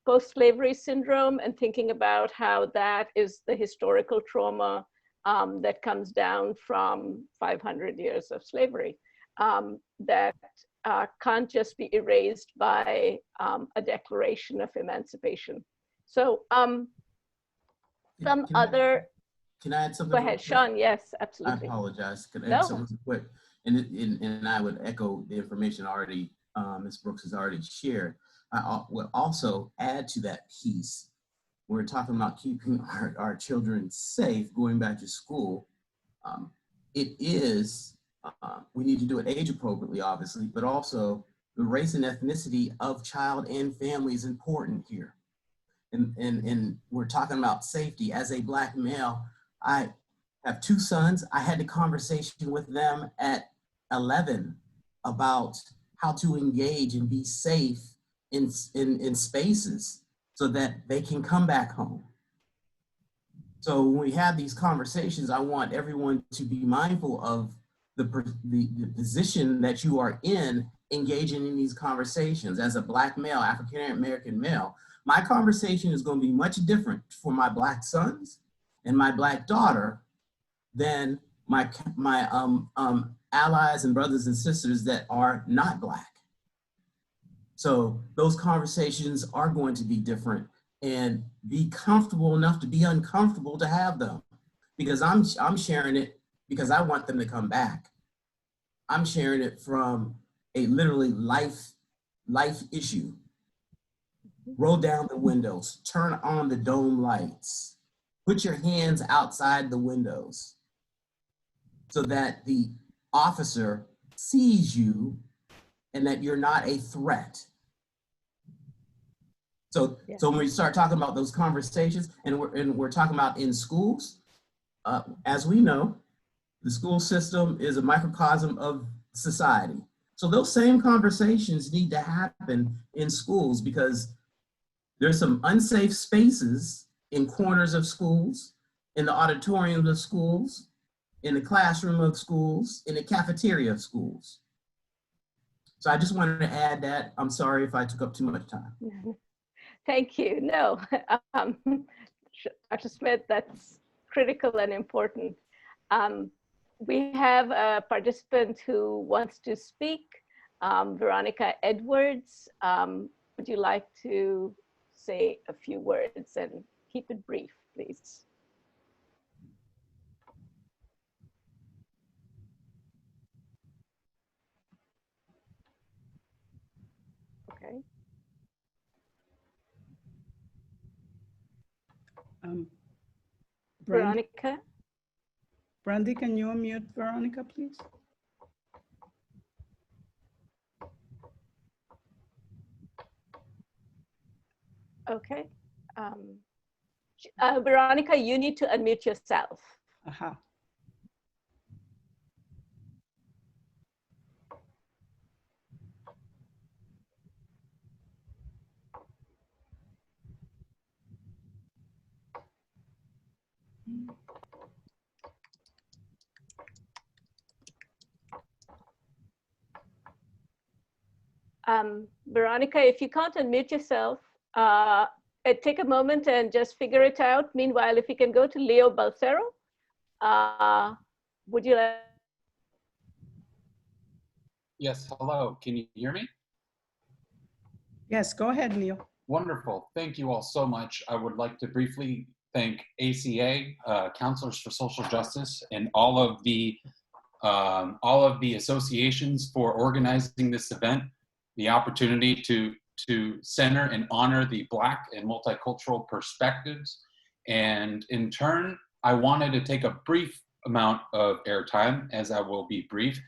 P: post-slavery syndrome, and thinking about how that is the historical trauma that comes down from 500 years of slavery that can't just be erased by a declaration of emancipation. So
N: Can I add something?
P: Go ahead, Sean. Yes, absolutely.
N: I apologize. Can I add something quick? And I would echo the information already Ms. Brooks has already shared. I would also add to that piece. We're talking about keeping our children safe, going back to school. It is, we need to do it age appropriately, obviously, but also the race and ethnicity of child and family is important here. And we're talking about safety. As a Black male, I have 2 sons. I had the conversation with them at 11 about how to engage and be safe in spaces so that they can come back home. So when we have these conversations, I want everyone to be mindful of the position that you are in engaging in these conversations. As a Black male, African American male, my conversation is going to be much different for my Black sons and my Black daughter than my allies and brothers and sisters that are not Black. So those conversations are going to be different, and be comfortable enough to be uncomfortable to have them, because I'm sharing it because I want them to come back. I'm sharing it from a literally life issue. Roll down the windows, turn on the dome lights, put your hands outside the windows so that the officer sees you and that you're not a threat. So when we start talking about those conversations, and we're talking about in schools, as we know, the school system is a microcosm of society. So those same conversations need to happen in schools, because there's some unsafe spaces in corners of schools, in the auditoriums of schools, in the classroom of schools, in the cafeteria of schools. So I just wanted to add that. I'm sorry if I took up too much time.
P: Thank you. No, Dr. Smith, that's critical and important. We have a participant who wants to speak, Veronica Edwards. Would you like to say a few words and keep it brief, please? Okay. Veronica?
O: Brandy, can you unmute Veronica, please?
P: Okay. Veronica, you need to unmute yourself.
O: Aha.
P: Veronica, if you can't unmute yourself, take a moment and just figure it out. Meanwhile, if you can go to Leo Balsero, would you like?
C: Yes, hello, can you hear me?
O: Yes, go ahead, Leo.
C: Wonderful, thank you all so much. I would like to briefly thank ACA, Counselors for Social Justice, and all of the associations for organizing this event, the opportunity to center and honor the Black and multicultural perspectives. And in turn, I wanted to take a brief amount of airtime, as I will be brief,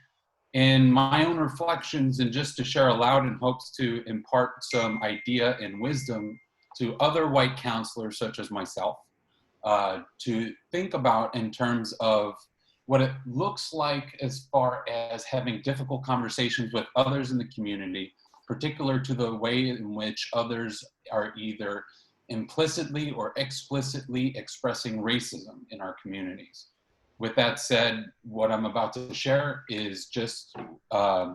C: in my own reflections, and just to share aloud in hopes to impart some idea and wisdom to other white counselors such as myself, to think about in terms of what it looks like as far as having difficult conversations with others in the community, particular to the way in which others are either implicitly or explicitly expressing racism in our communities. With that said, what I'm about to share is just a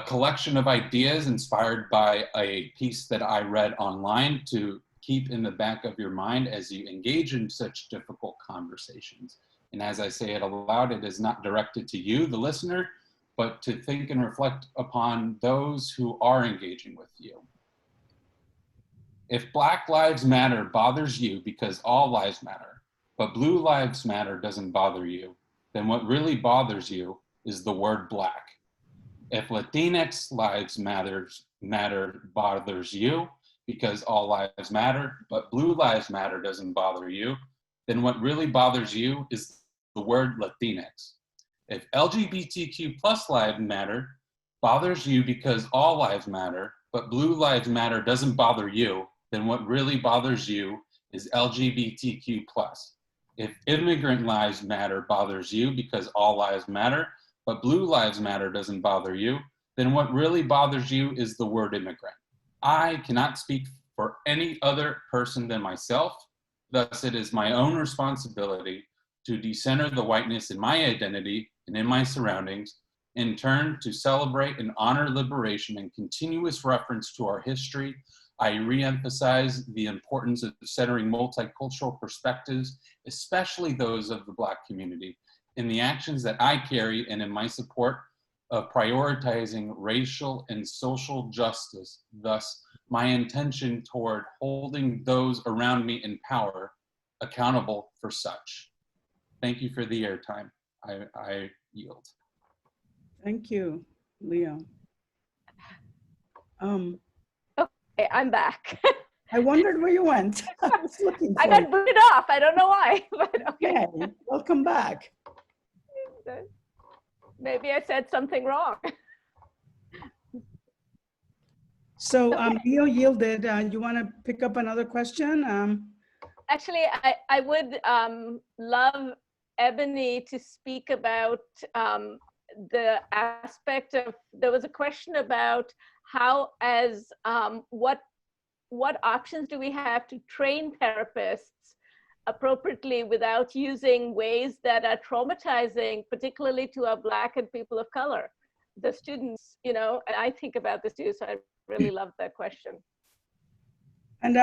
C: collection of ideas inspired by a piece that I read online to keep in the back of your mind as you engage in such difficult conversations. And as I say it aloud, it is not directed to you, the listener, but to think and reflect upon those who are engaging with you. If Black Lives Matter bothers you because all lives matter, but Blue Lives Matter doesn't bother you, then what really bothers you is the word Black. If Latinx lives matter bothers you because all lives matter, but Blue Lives Matter doesn't bother you, then what really bothers you is the word Latinx. If LGBTQ+ lives matter bothers you because all lives matter, but Blue Lives Matter doesn't bother you, then what really bothers you is LGBTQ+. If immigrant lives matter bothers you because all lives matter, but Blue Lives Matter doesn't bother you, then what really bothers you is the word immigrant. I cannot speak for any other person than myself, thus it is my own responsibility to decenter the whiteness in my identity and in my surroundings, In turn, to celebrate and honor liberation and continuous reference to our history, I reemphasize the importance of centering multicultural perspectives, especially those of the Black community, in the actions that I carry and in my support of prioritizing racial and social justice, thus my intention toward holding those around me in power accountable for such. Thank you for the airtime. I yield.
O: Thank you, Leo.
P: Okay, I'm back.
O: I wondered where you went. I was looking for
P: I got
O: you.
P: booted off. I don't know why, but okay.
O: Yeah, welcome back.
P: Maybe I said something wrong.
O: So Leo yielded. You want to pick up another question?
P: Actually, I would love Ebony to speak about the aspect of, there was a question about how as, what options do we have to train therapists appropriately without using ways that are traumatizing, particularly to our Black and people of color, the students, you know, and I think about this too, so I really love that question.
O: And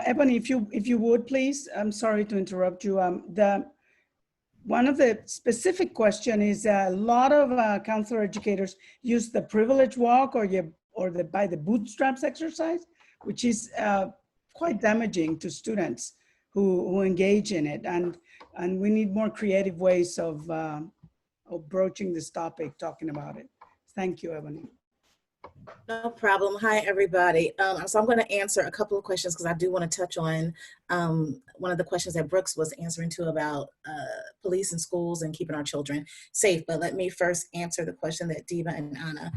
O: Ebony, if you would please, I'm sorry to interrupt you. One of the specific question is a lot of counselor educators use the privilege walk or the by the bootstraps exercise, which is quite damaging to students who engage in it. And we need more creative ways of broaching this topic, talking about it. Thank you, Ebony.
I: No problem. Hi, everybody. So I'm going to answer a couple of questions because I do want to touch on one of the questions that Brooks was answering too about police and schools and keeping our children safe. But let me first answer the question that Diva and Anna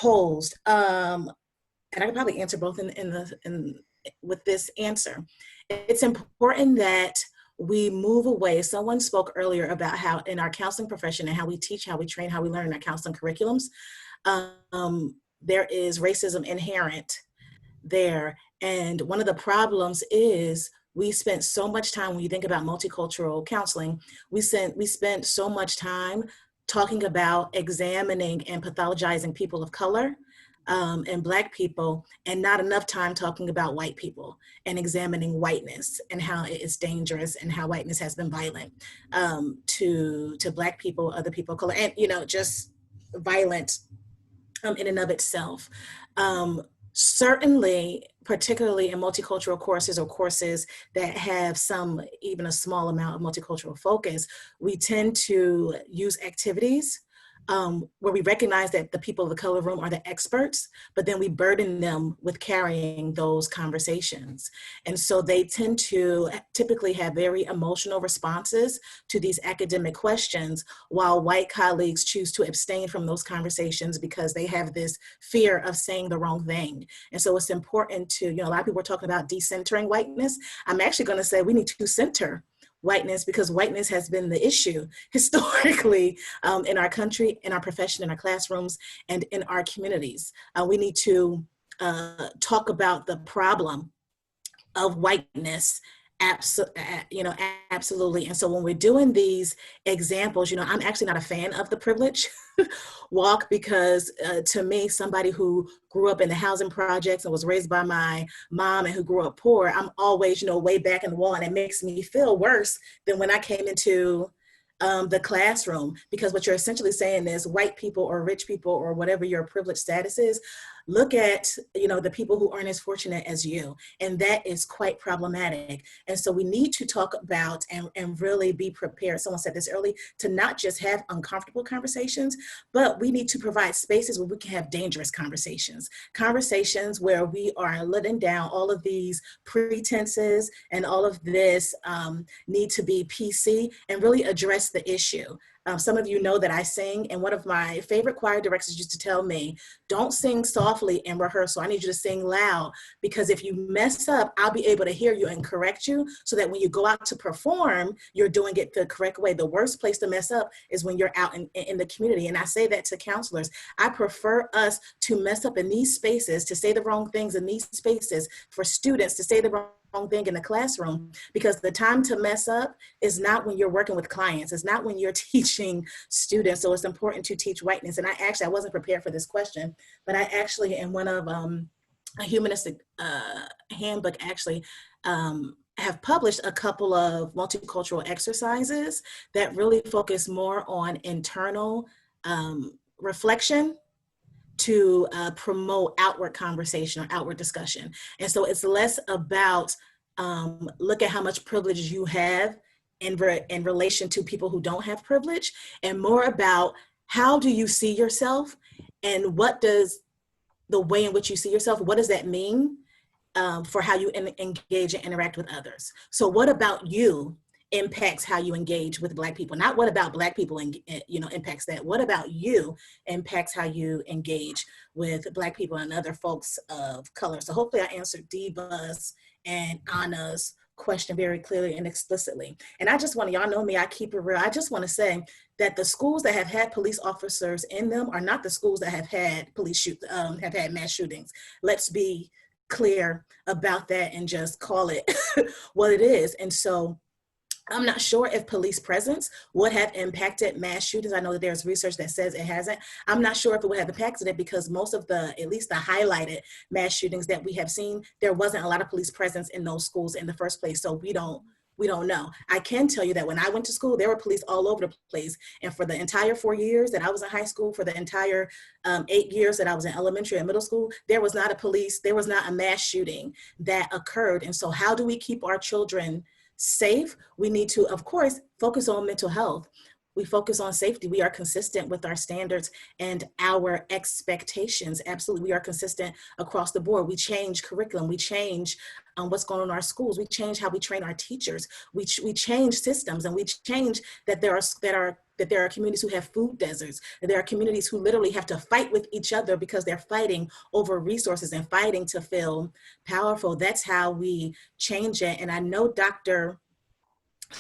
I: posed. And I can probably answer both with this answer. It's important that we move away. Someone spoke earlier about how in our counseling profession and how we teach, how we train, how we learn in our counseling curriculums, there is racism inherent there. And one of the problems is we spent so much time, when you think about multicultural counseling, we spent so much time talking about examining and pathologizing people of color and Black people, and not enough time talking about white people and examining whiteness and how it is dangerous and how whiteness has been violent to Black people, other people of color, and just violent in and of itself. Certainly, particularly in multicultural courses or courses that have even a small amount of multicultural focus, we tend to use activities where we recognize that the people of the color room are the experts, but then we burden them with carrying those conversations. And so they tend to typically have very emotional responses to these academic questions, while white colleagues choose to abstain from those conversations because they have this fear of saying the wrong thing. And so it's important to, a lot of people are talking about decentering whiteness. I'm actually going to say we need to center whiteness, because whiteness has been the issue historically in our country, in our profession, in our classrooms, and in our communities. We need to talk about the problem of whiteness. Absolutely. And so when we're doing these examples, I'm actually not a fan of the privilege walk, because to me, somebody who grew up in the housing projects and was raised by my mom and who grew up poor, I'm always, way back in the wall, and it makes me feel worse than when I came into the classroom, because what you're essentially saying is white people or rich people or whatever your privileged status is, look at, the people who aren't as fortunate as you. And that is quite problematic. And so we need to talk about and really be prepared. Someone said this early, to not just have uncomfortable conversations, but we need to provide spaces where we can have dangerous conversations where we are letting down all of these pretenses and all of this need to be PC and really address the issue. Some of you know that I sing, and one of my favorite choir directors used to tell me, don't sing softly in rehearsal. I need you to sing loud, because if you mess up, I'll be able to hear you and correct you, so that when you go out to perform, you're doing it the correct way. The worst place to mess up is when you're out in the community. And I say that to counselors. I prefer us to mess up in these spaces, to say the wrong things in these spaces, for students to say the wrong thing in the classroom, because the time to mess up is not when you're working with clients. It's not when you're teaching students. So it's important to teach whiteness. And I wasn't prepared for this question, but I actually, in one of a humanistic handbook, actually have published a couple of multicultural exercises that really focus more on internal reflection to promote outward conversation or outward discussion. And so it's less about look at how much privilege you have in relation to people who don't have privilege, and more about how do you see yourself, and what does the way in which you see yourself, what does that mean for how you engage and interact with others? So what about you impacts how you engage with Black people? Not what about Black people impacts that. What about you impacts how you engage with Black people and other folks of color? So hopefully I answered Diva's and Anna's question very clearly and explicitly. And I just want to, y'all know me, I keep it real. I just want to say that the schools that have had police officers in them are not the schools that have had have had mass shootings. Let's be clear about that and just call it what it is. And so I'm not sure if police presence would have impacted mass shootings. I know that there's research that says it hasn't. I'm not sure if it would have impacted it, because most of at least the highlighted mass shootings that we have seen, there wasn't a lot of police presence in those schools in the first place. So we don't know. I can tell you that when I went to school, there were police all over the place. And for the entire 4 years that I was in high school, for the entire 8 years that I was in elementary and middle school, there was not a mass shooting that occurred. And so how do we keep our children safe? We need to, of course, focus on mental health. We focus on safety. We are consistent with our standards and our expectations. Absolutely, we are consistent across the board. We change curriculum. We change what's going on in our schools. We change how we train our teachers. We change systems, and we change that there are communities who have food deserts. That there are communities who literally have to fight with each other because they're fighting over resources and fighting to feel powerful. That's how we change it. And I know Dr.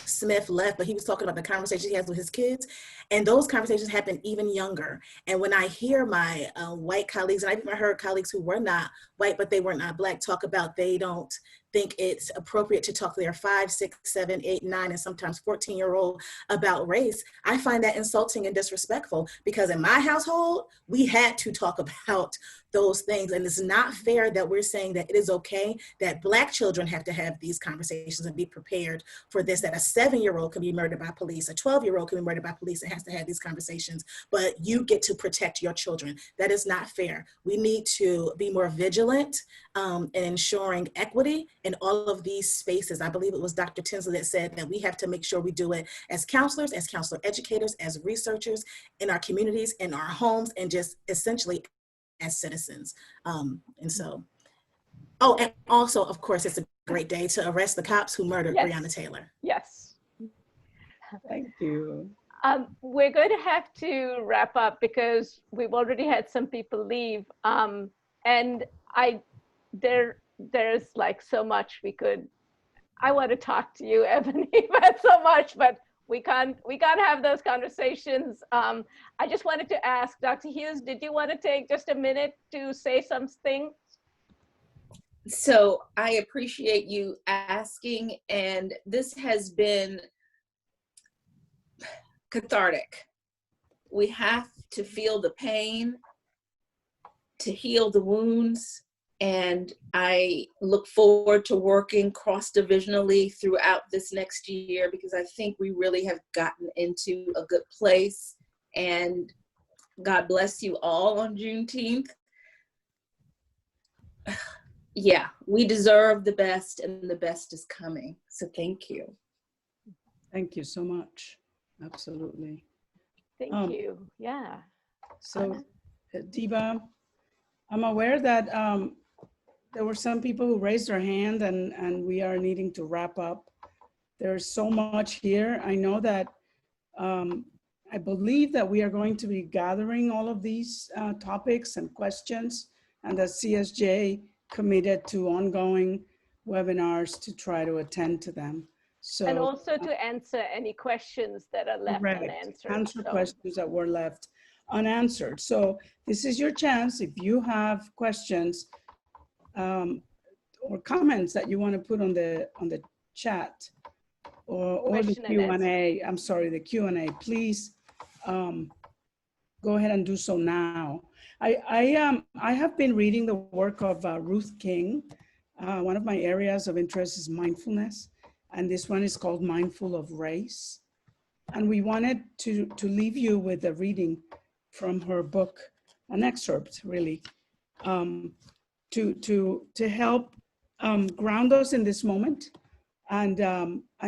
I: Smith left, but he was talking about the conversations he has with his kids, and those conversations happen even younger. And when I hear my white colleagues, and I've even heard colleagues who were not white, but they were not Black, talk about they don't think it's appropriate to talk to their 5, 6, 7, 8, 9, and sometimes 14-year-old about race, I find that insulting and disrespectful, because in my household, we had to talk about those things. And it's not fair that we're saying that it is okay that Black children have to have these conversations and be prepared for this, that a 7-year-old can be murdered by police, a 12-year-old can be murdered by police and has to have these conversations, but you get to protect your children. That is not fair. We need to be more vigilant in ensuring equity in all of these spaces. I believe it was Dr. Tinsley that said that we have to make sure we do it as counselors, as counselor educators, as researchers, in our communities, in our homes, and just essentially as citizens. And so, oh, and also, of course, it's a great day to arrest the cops who murdered Breonna Taylor.
P: Yes.
O: Thank you.
P: We're going to have to wrap up because we've already had some people leave. And there's like so much I want to talk to you, Ebony, about so much, but we can't have those conversations. I just wanted to ask Dr. Hughes, did you want to take just a minute to say something?
M: So I appreciate you asking, and this has been cathartic. We have to feel the pain to heal the wounds, and I look forward to working cross-divisionally throughout this next year, because I think we really have gotten into a good place. And God bless you all on Juneteenth. Yeah, we deserve the best, and the best is coming. So thank you.
O: Thank you so much. Absolutely.
P: Thank you. Yeah.
O: So, Diva, I'm aware that there were some people who raised their hand, and we are needing to wrap up. There's so much here. I know that I believe that we are going to be gathering all of these topics and questions, and that CSJ committed to ongoing webinars to try to attend to them. So,
P: and also to answer any questions that are left unanswered.
O: Answer questions that were left unanswered. So this is your chance. If you have questions or comments that you want to put on the chat or the
P: Question and answer.
O: Q&A, I'm sorry, the Q&A, please go ahead and do so now. I have been reading the work of Ruth King. One of my areas of interest is mindfulness, and this one is called Mindful of Race. And we wanted to leave you with a reading from her book, an excerpt really, to help ground us in this moment and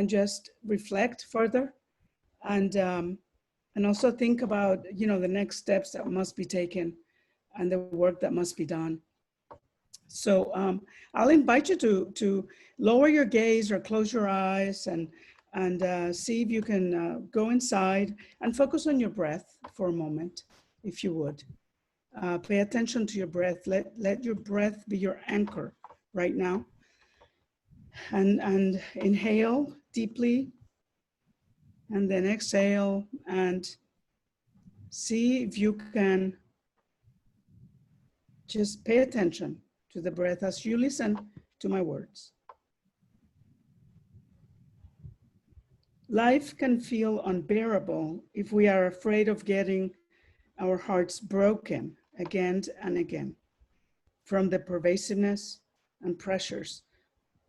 O: just reflect further and also think about, you know, the next steps that must be taken and the work that must be done. So I'll invite you to lower your gaze or close your eyes and see if you can go inside and focus on your breath for a moment, if you would. Pay attention to your breath. Let your breath be your anchor right now. And inhale deeply, and then exhale, and see if you can just pay attention to the breath as you listen to my words. Life can feel unbearable if we are afraid of getting our hearts broken again and again from the pervasiveness and pressures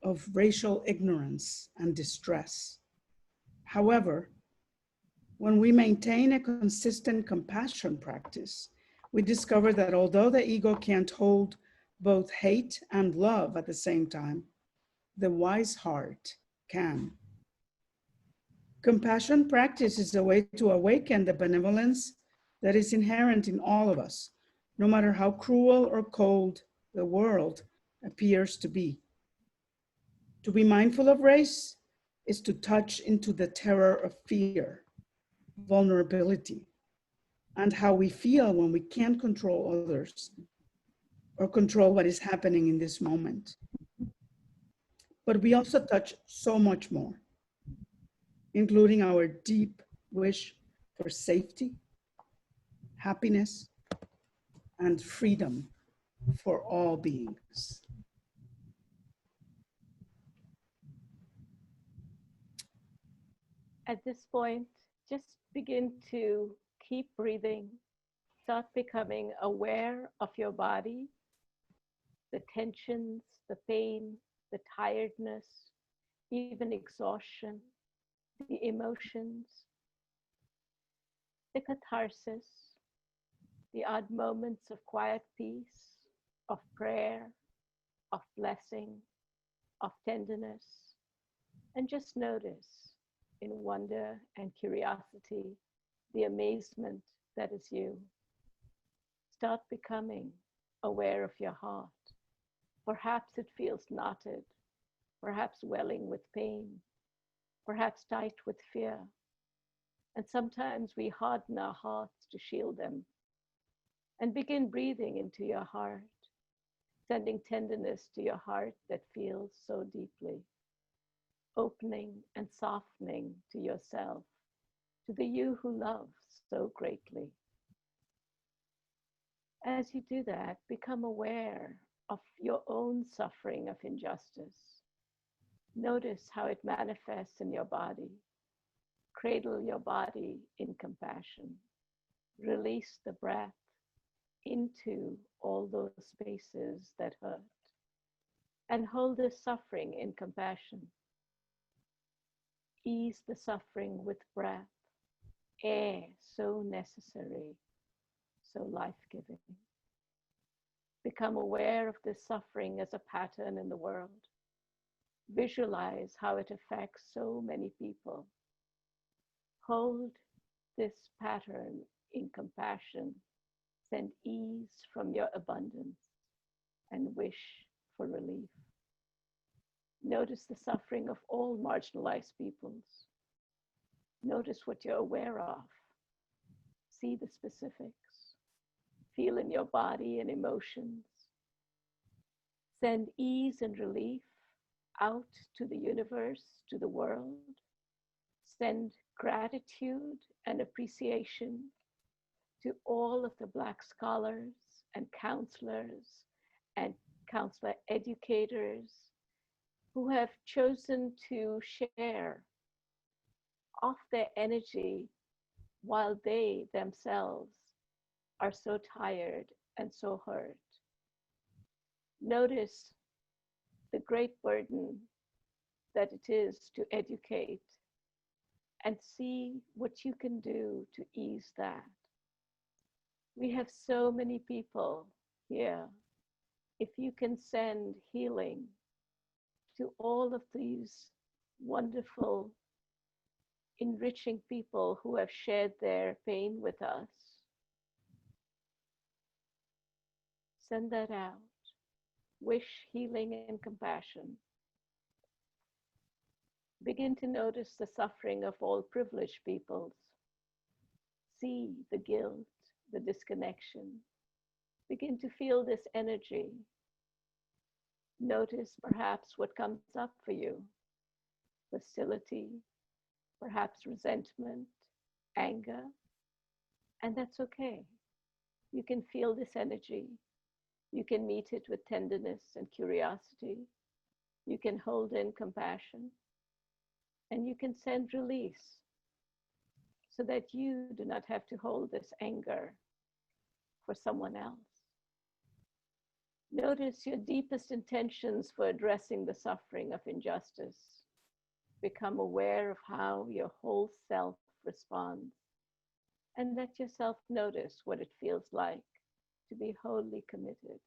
O: of racial ignorance and distress. However, when we maintain a consistent compassion practice, we discover that although the ego can't hold both hate and love at the same time, the wise heart can. Compassion practice is a way to awaken the benevolence that is inherent in all of us, no matter how cruel or cold the world appears to be. To be mindful of race is to touch into the terror of fear, vulnerability, and how we feel when we can't control others or control what is happening in this moment. But we also touch so much more, including our deep wish for safety, happiness, and freedom for all beings.
P: At this point, just begin to keep breathing. Start becoming aware of your body, the tensions, the pain, the tiredness, even exhaustion, the emotions, the catharsis, the odd moments of quiet peace, of prayer, of blessing, of tenderness, and just notice in wonder and curiosity the amazement that is you. Start becoming aware of your heart. Perhaps it feels knotted, perhaps welling with pain, perhaps tight with fear. And sometimes we harden our hearts to shield them. And begin breathing into your heart, sending tenderness to your heart that feels so deeply, opening and softening to yourself, to the you who loves so greatly. As you do that, become aware of your own suffering of injustice. Notice how it manifests in your body. Cradle your body in compassion. Release the breath into all those spaces that hurt. And hold this suffering in compassion. Ease the suffering with breath, air so necessary, so life-giving. Become aware of this suffering as a pattern in the world. Visualize how it affects so many people. Hold this pattern in compassion. Send ease from your abundance and wish for relief. Notice the suffering of all marginalized peoples. Notice what you're aware of. See the specifics. Feel in your body and emotions. Send ease and relief out to the universe, to the world. Send gratitude and appreciation to all of the Black scholars and counselors and counselor educators who have chosen to share off their energy while they themselves are so tired and so hurt. Notice the great burden that it is to educate and see what you can do to ease that. We have so many people here. If you can send healing to all of these wonderful, enriching people who have shared their pain with us, send that out. Wish healing and compassion. Begin to notice the suffering of all privileged peoples. See the guilt, the disconnection. Begin to feel this energy. Notice perhaps what comes up for you. Hostility, perhaps resentment, anger, and that's okay. You can feel this energy. You can meet it with tenderness and curiosity. You can hold in compassion. And you can send release so that you do not have to hold this anger for someone else. Notice your deepest intentions for addressing the suffering of injustice. Become aware of how your whole self responds, and let yourself notice what it feels like to be wholly committed,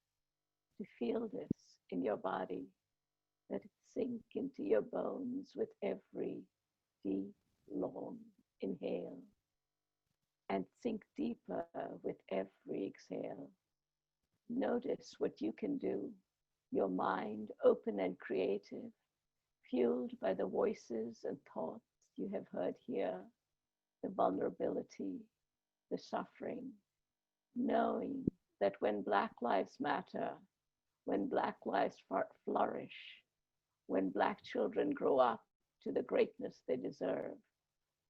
P: to feel this in your body, let it sink into your bones with every deep, long inhale, and sink deeper with every exhale. Notice what you can do, your mind open and creative, fueled by the voices and thoughts you have heard here, the vulnerability, the suffering, knowing that when Black Lives Matter, when Black lives flourish, when Black children grow up to the greatness they deserve,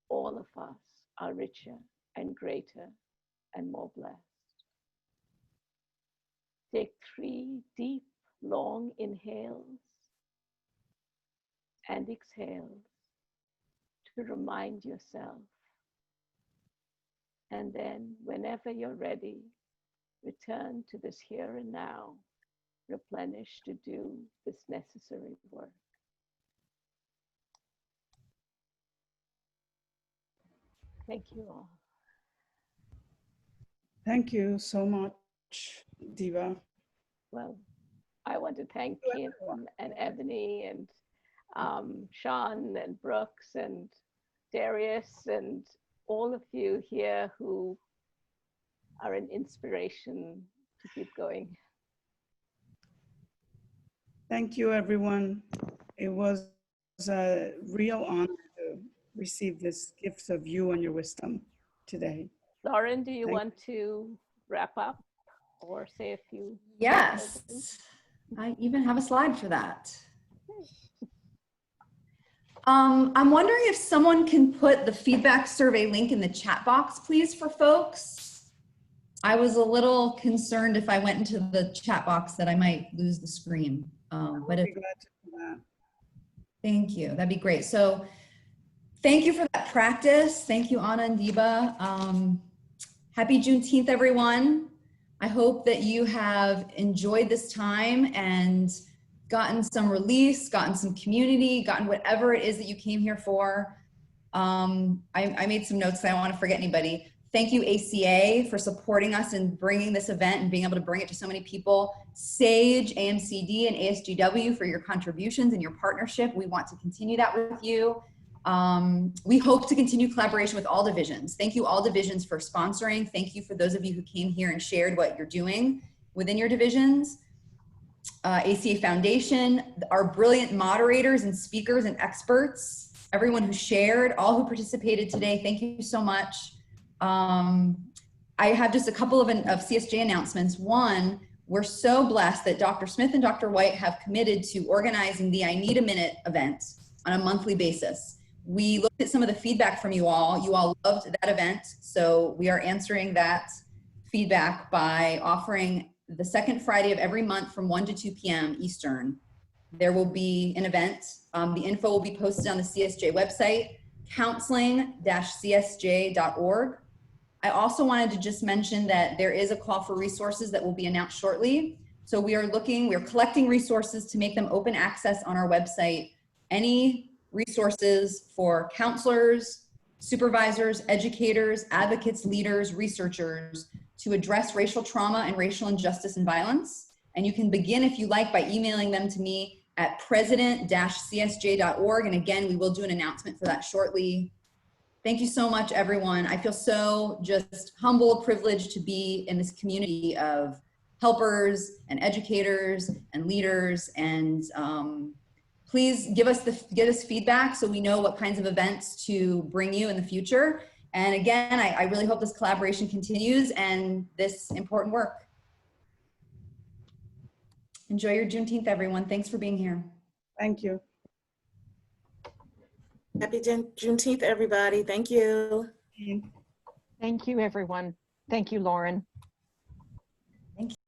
P: all of us are richer and greater and more blessed. Take 3 deep, long inhales and exhales to remind yourself. And then whenever you're ready, return to this here and now, replenish to do this necessary work. Thank you all.
O: Thank you so much, Diva.
P: Well, I want to thank Kim and Ebony and Sean and Brooks and Darius and all of you here who are an inspiration to keep going.
O: Thank you, everyone. It was a real honor to receive this gift of you and your wisdom today.
P: Lauren, do you want to wrap up or say a few?
A: Yes, I even have a slide for that. I'm wondering if someone can put the feedback survey link in the chat box, please, for folks. I was a little concerned if I went into the chat box that I might lose the screen. But if, thank you, that'd be great. So thank you for that practice. Thank you, Anna and Diba. Happy Juneteenth, everyone. I hope that you have enjoyed this time and gotten some release, gotten some community, gotten whatever it is that you came here for. I made some notes, so I don't want to forget anybody. Thank you, ACA, for supporting us in bringing this event and being able to bring it to so many people. SAGE, AMCD, and ASGW for your contributions and your partnership. We want to continue that with you. We hope to continue collaboration with all divisions. Thank you, all divisions, for sponsoring. Thank you for those of you who came here and shared what you're doing within your divisions. ACA Foundation, our brilliant moderators and speakers and experts, everyone who shared, all who participated today, thank you so much. I have just a couple of CSJ announcements. One, we're so blessed that Dr. Smith and Dr. White have committed to organizing the I Need a Minute event on a monthly basis. We looked at some of the feedback from you all. You all loved that event, so we are answering that feedback by offering the second Friday of every month from 1 to 2 p.m. Eastern. There will be an event. The info will be posted on the CSJ website, counseling-csj.org. I also wanted to just mention that there is a call for resources that will be announced shortly. So we're collecting resources to make them open access on our website. Any resources for counselors, supervisors, educators, advocates, leaders, researchers to address racial trauma and racial injustice and violence. And you can begin, if you like, by emailing them to me at president-csj.org. And again, we will do an announcement for that shortly. Thank you so much, everyone. I feel so just humbled, privileged to be in this community of helpers and educators and leaders. And please give us feedback so we know what kinds of events to bring you in the future. And again, I really hope this collaboration continues and this important work. Enjoy your Juneteenth, everyone. Thanks for being here.
O: Thank you.
I: Happy Juneteenth, everybody. Thank you.
F: Thank you, everyone. Thank you, Lauren.